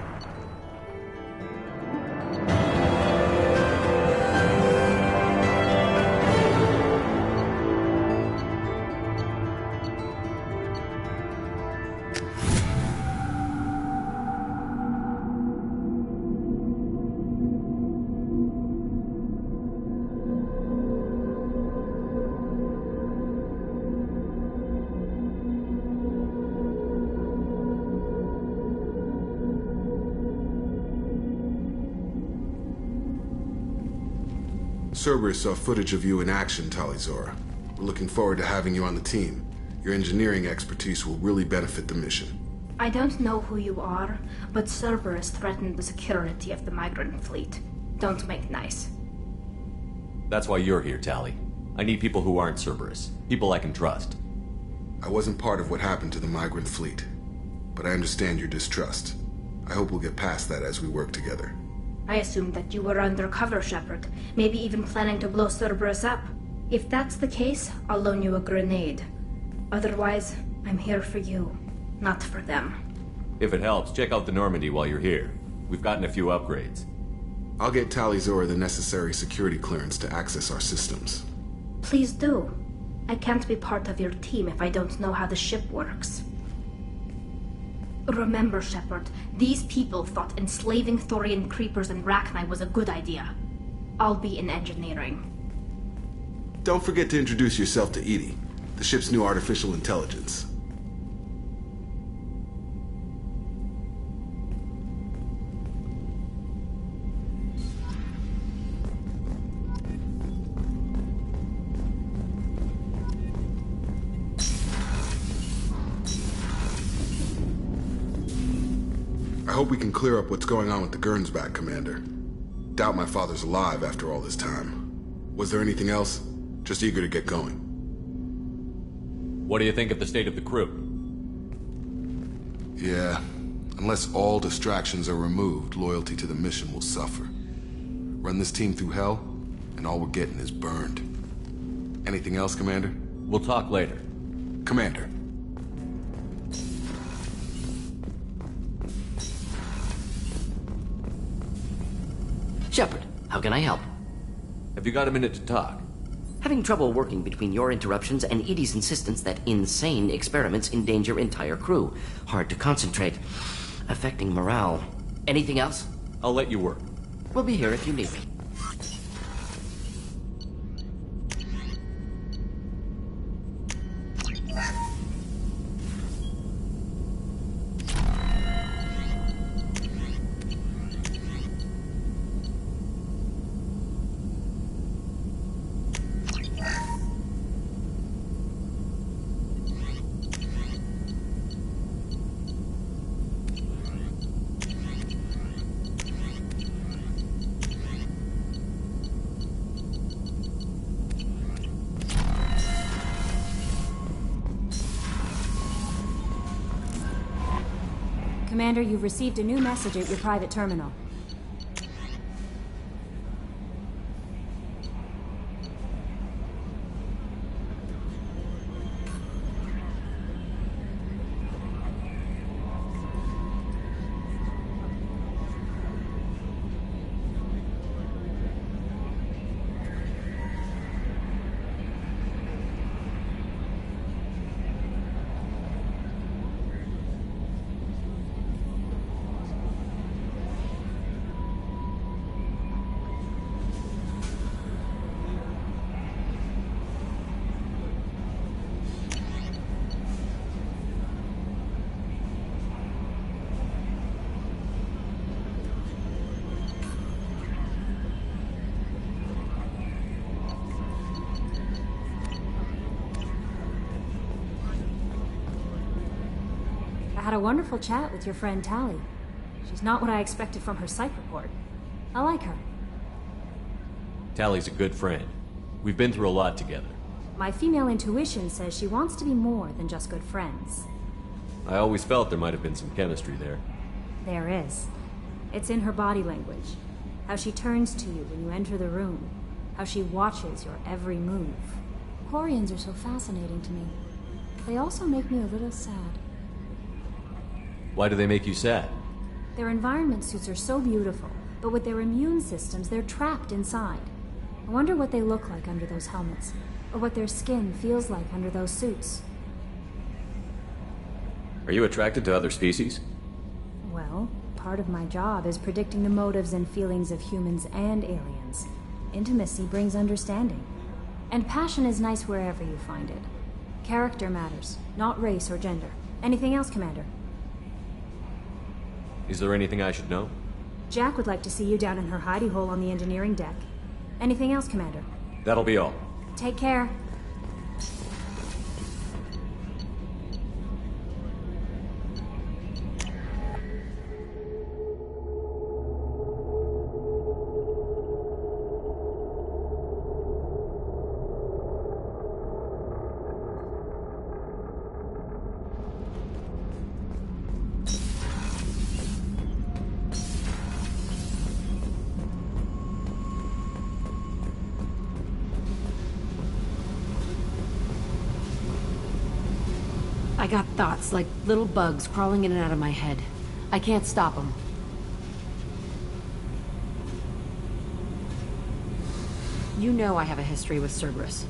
Cerberus saw footage of you in action, Tali'Zorah. We're looking forward to having you on the team. Your engineering expertise will really benefit the mission. I don't know who you are, but Cerberus threatened the security of the migrant fleet. Don't make nice. That's why you're here, Tali. I need people who aren't Cerberus. People I can trust. I wasn't part of what happened to the migrant fleet, but I understand your distrust. I hope we'll get past that as we work together. I assumed that you were undercover, Shepard. Maybe even planning to blow Cerberus up. If that's the case, I'll loan you a grenade. Otherwise, I'm here for you, not for them. If it helps, check out the Normandy while you're here. We've gotten a few upgrades. I'll get Tali'Zorah the necessary security clearance to access our systems. Please do. I can't be part of your team if I don't know how the ship works. Remember, Shepard, these people thought enslaving Thorian creepers and Rachni was a good idea. I'll be in engineering. Don't forget to introduce yourself to EDI, the ship's new artificial intelligence. I hope we can clear up what's going on with the Gernsback, Commander. Doubt my father's alive after all this time. Was there anything else? Just eager to get going. What do you think of the state of the crew? Yeah, unless all distractions are removed, loyalty to the mission will suffer. Run this team through hell, and all we're getting is burned. Anything else, Commander? We'll talk later. Commander. Shepard, how can I help? Have you got a minute to talk? Having trouble working between your interruptions and EDI's insistence that insane experiments endanger entire crew. Hard to concentrate. Affecting morale. Anything else? I'll let you work. We'll be here if you need me. Commander, you've received a new message at your private terminal. I had a wonderful chat with your friend Tali. She's not what I expected from her psych report. I like her. Tali's a good friend. We've been through a lot together. My female intuition says she wants to be more than just good friends. I always felt there might have been some chemistry there. There is. It's in her body language. How she turns to you when you enter the room. How she watches your every move. Quarians are so fascinating to me. They also make me a little sad. Why do they make you sad? Their environment suits are so beautiful, but with their immune systems, they're trapped inside. I wonder what they look like under those helmets, or what their skin feels like under those suits. Are you attracted to other species? Well, part of my job is predicting the motives and feelings of humans and aliens. Intimacy brings understanding. And passion is nice wherever you find it. Character matters, not race or gender. Anything else, Commander? Is there anything I should know? Jack would like to see you down in her hidey hole on the engineering deck. Anything else, Commander? That'll be all. Take care. got thoughts like little bugs crawling in and out of my head. I can't stop them. You know I have a history with Cerberus.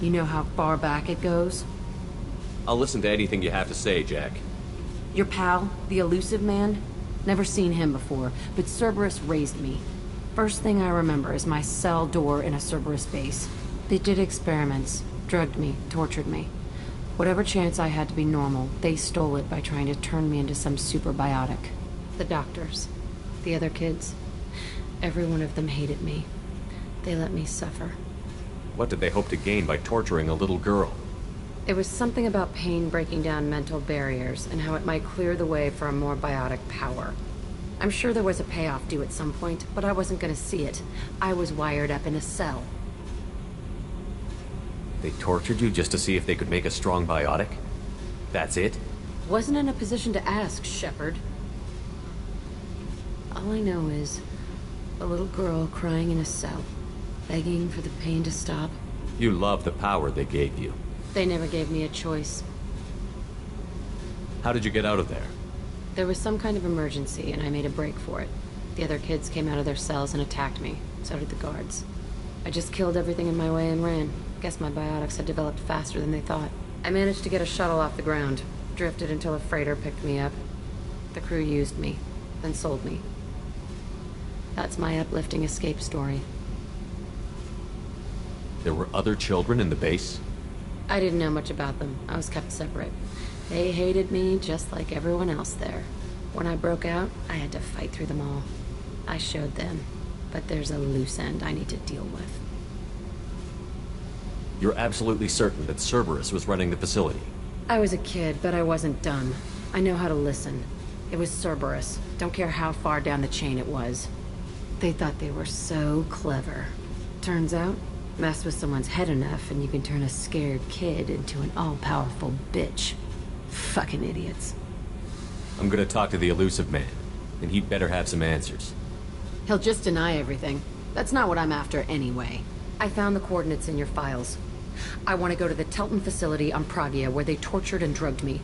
You know how far back it goes? I'll listen to anything you have to say, Jack. Your pal, the Elusive Man? Never seen him before, but Cerberus raised me. First thing I remember is my cell door in a Cerberus base. They did experiments, drugged me, tortured me. Whatever chance I had to be normal, they stole it by trying to turn me into some super biotic. The doctors, the other kids, every one of them hated me. They let me suffer. What did they hope to gain by torturing a little girl? It was something about pain breaking down mental barriers and how it might clear the way for a more biotic power. I'm sure there was a payoff due at some point, but I wasn't gonna see it. I was wired up in a cell. They tortured you just to see if they could make a strong biotic? That's it? Wasn't in a position to ask, Shepard. All I know is a little girl crying in a cell, begging for the pain to stop. You love the power they gave you. They never gave me a choice. How did you get out of there? There was some kind of emergency, and I made a break for it. The other kids came out of their cells and attacked me. So did the guards. I just killed everything in my way and ran. Guess my biotics had developed faster than they thought. I managed to get a shuttle off the ground. Drifted until a freighter picked me up. The crew used me, then sold me. That's my uplifting escape story. There were other children in the base? I didn't know much about them. I was kept separate. They hated me just like everyone else there. When I broke out, I had to fight through them all. I showed them, but there's a loose end I need to deal with. You're absolutely certain that Cerberus was running the facility? I was a kid, but I wasn't dumb. I know how to listen. It was Cerberus. Don't care how far down the chain it was. They thought they were so clever. Turns out, mess with someone's head enough and you can turn a scared kid into an all-powerful bitch. Fucking idiots. I'm gonna talk to the Elusive Man, and he'd better have some answers. He'll just deny everything. That's not what I'm after anyway. I found the coordinates in your files. I want to go to the Telton facility on Pragia where they tortured and drugged me.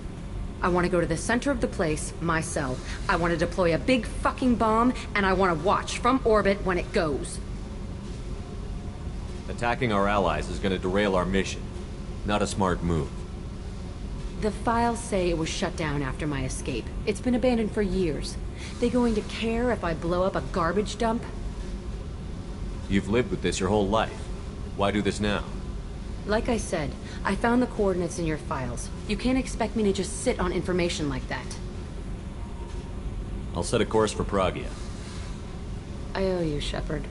I want to go to the center of the place, my cell. I want to deploy a big fucking bomb, and I want to watch from orbit when it goes. Attacking our allies is gonna derail our mission. Not a smart move. The files say it was shut down after my escape. It's been abandoned for years. They going to care if I blow up a garbage dump? You've lived with this your whole life. Why do this now? Like I said, I found the coordinates in your files. You can't expect me to just sit on information like that. I'll set a course for Pragia. I owe you, Shepard.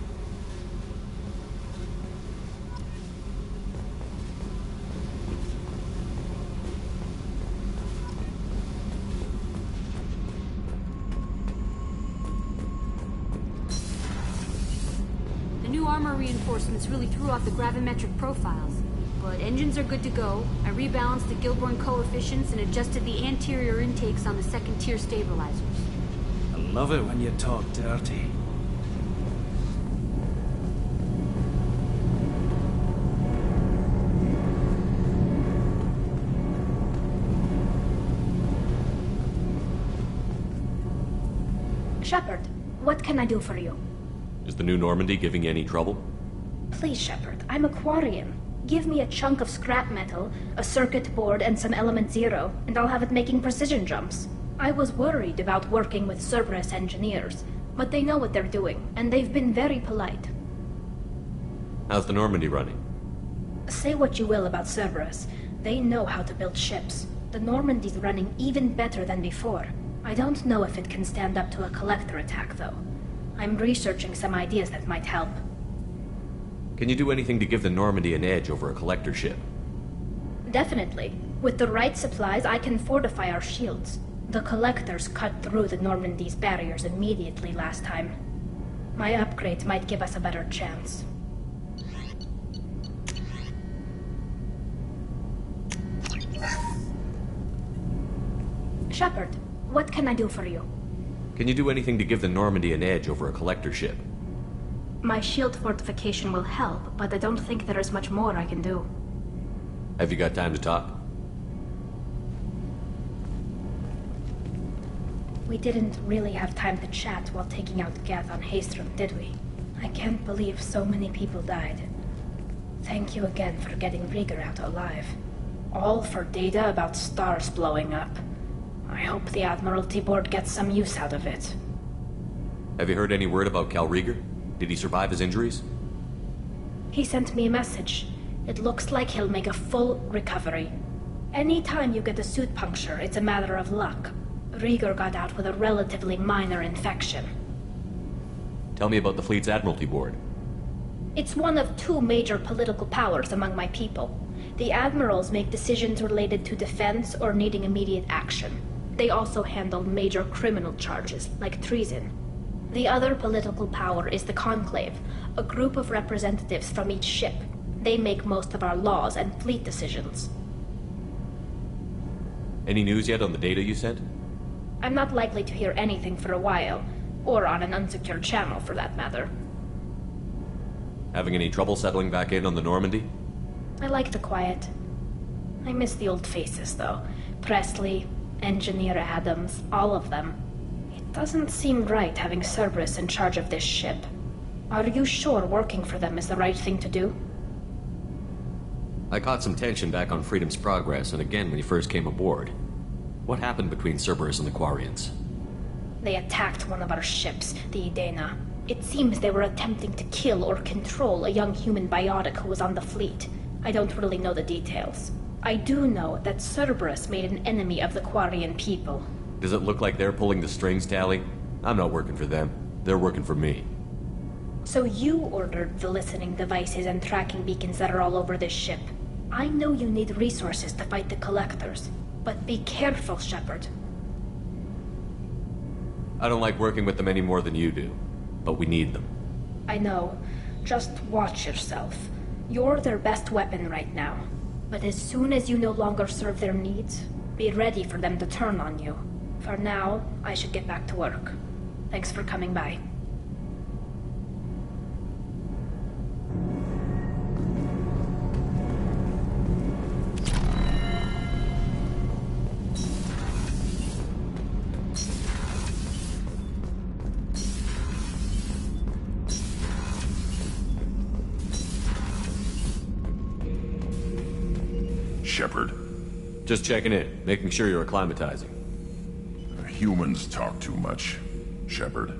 The new armor reinforcements really threw off the gravimetric profiles. But engines are good to go. I rebalanced the Gilborn coefficients and adjusted the anterior intakes on the second-tier stabilizers. I love it when you talk dirty. Shepard, what can I do for you? Is the new Normandy giving you any trouble? Please, Shepard, I'm a Quarian. Give me a chunk of scrap metal, a circuit board, and some element zero, and I'll have it making precision jumps. I was worried about working with Cerberus engineers, but they know what they're doing, and they've been very polite. How's the Normandy running? Say what you will about Cerberus, they know how to build ships. The Normandy's running even better than before. I don't know if it can stand up to a collector attack, though. I'm researching some ideas that might help. Can you do anything to give the Normandy an edge over a collector ship? Definitely. With the right supplies, I can fortify our shields. The collectors cut through the Normandy's barriers immediately last time. My upgrades might give us a better chance. Shepard, what can I do for you? Can you do anything to give the Normandy an edge over a collector ship? My shield fortification will help, but I don't think there is much more I can do. Have you got time to talk? We didn't really have time to chat while taking out Geth on Haestrom, did we? I can't believe so many people died. Thank you again for getting Rieger out alive. All for data about stars blowing up. I hope the Admiralty Board gets some use out of it. Have you heard any word about Cal Rieger? Did he survive his injuries? He sent me a message. It looks like he'll make a full recovery. Anytime you get a suit puncture, it's a matter of luck. Rieger got out with a relatively minor infection. Tell me about the fleet's Admiralty Board. It's one of two major political powers among my people. The admirals make decisions related to defense or needing immediate action. They also handle major criminal charges, like treason. The other political power is the Conclave, a group of representatives from each ship. They make most of our laws and fleet decisions. Any news yet on the data you sent? I'm not likely to hear anything for a while, or on an unsecured channel for that matter. Having any trouble settling back in on the Normandy? I like the quiet. I miss the old faces, though. Presley, Engineer Adams, all of them. It doesn't seem right having Cerberus in charge of this ship. Are you sure working for them is the right thing to do? I caught some tension back on Freedom's Progress, and again when you first came aboard. What happened between Cerberus and the Quarians? They attacked one of our ships, the Edena. It seems they were attempting to kill or control a young human biotic who was on the fleet. I don't really know the details. I do know that Cerberus made an enemy of the Quarian people. Does it look like they're pulling the strings, Tali? I'm not working for them. They're working for me. So you ordered the listening devices and tracking beacons that are all over this ship. I know you need resources to fight the Collectors, but be careful, Shepard. I don't like working with them any more than you do, but we need them. I know. Just watch yourself. You're their best weapon right now. But as soon as you no longer serve their needs, be ready for them to turn on you. For now, I should get back to work. Thanks for coming by. Shepard? Just checking in, making sure you're acclimatizing. Humans talk too much, Shepard.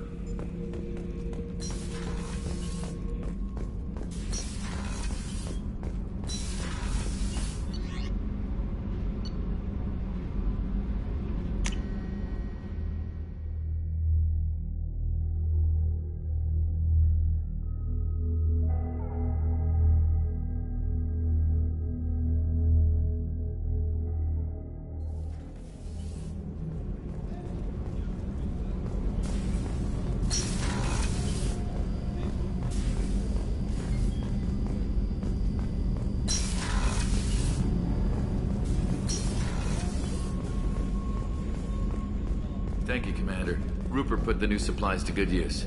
Thank you, Commander. Rupert put the new supplies to good use.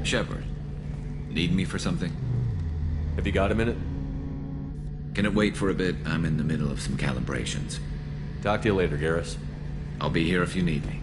Shepard, need me for something? Have you got a minute? Can it wait for a bit? I'm in the middle of some calibrations. Talk to you later, Garrus. I'll be here if you need me.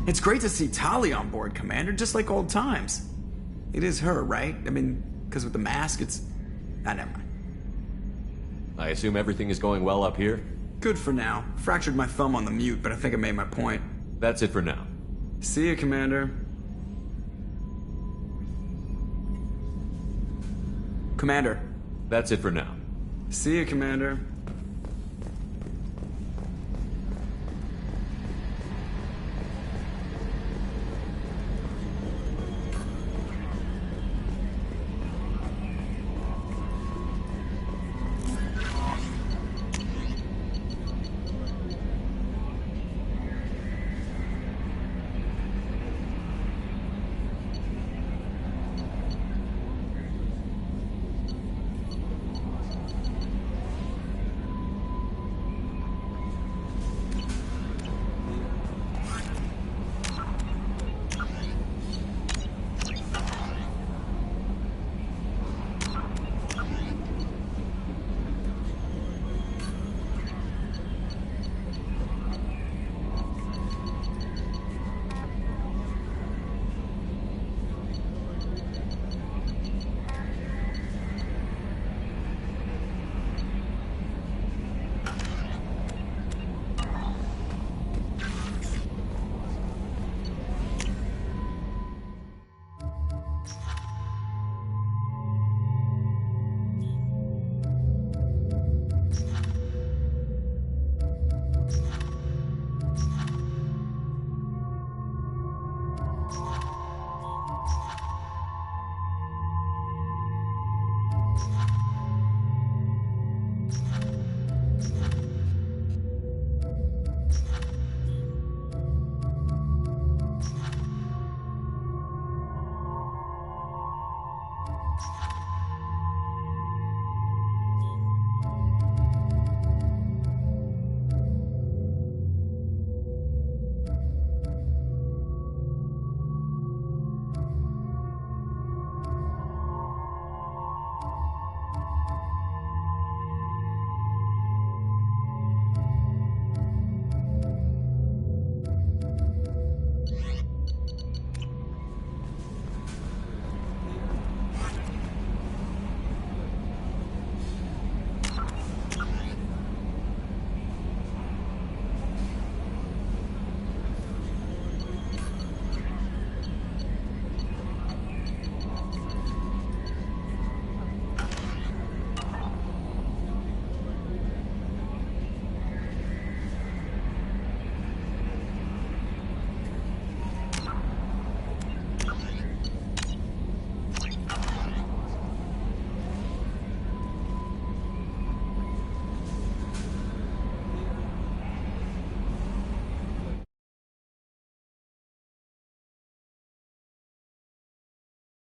It's great to see Tali on board, Commander, just like old times. It is her, right? I mean, because with the mask, it's... Ah, never mind. I assume everything is going well up here? Good for now. Fractured my thumb on the mute, but I think I made my point. That's it for now. See you, Commander. Commander. That's it for now. See you, Commander.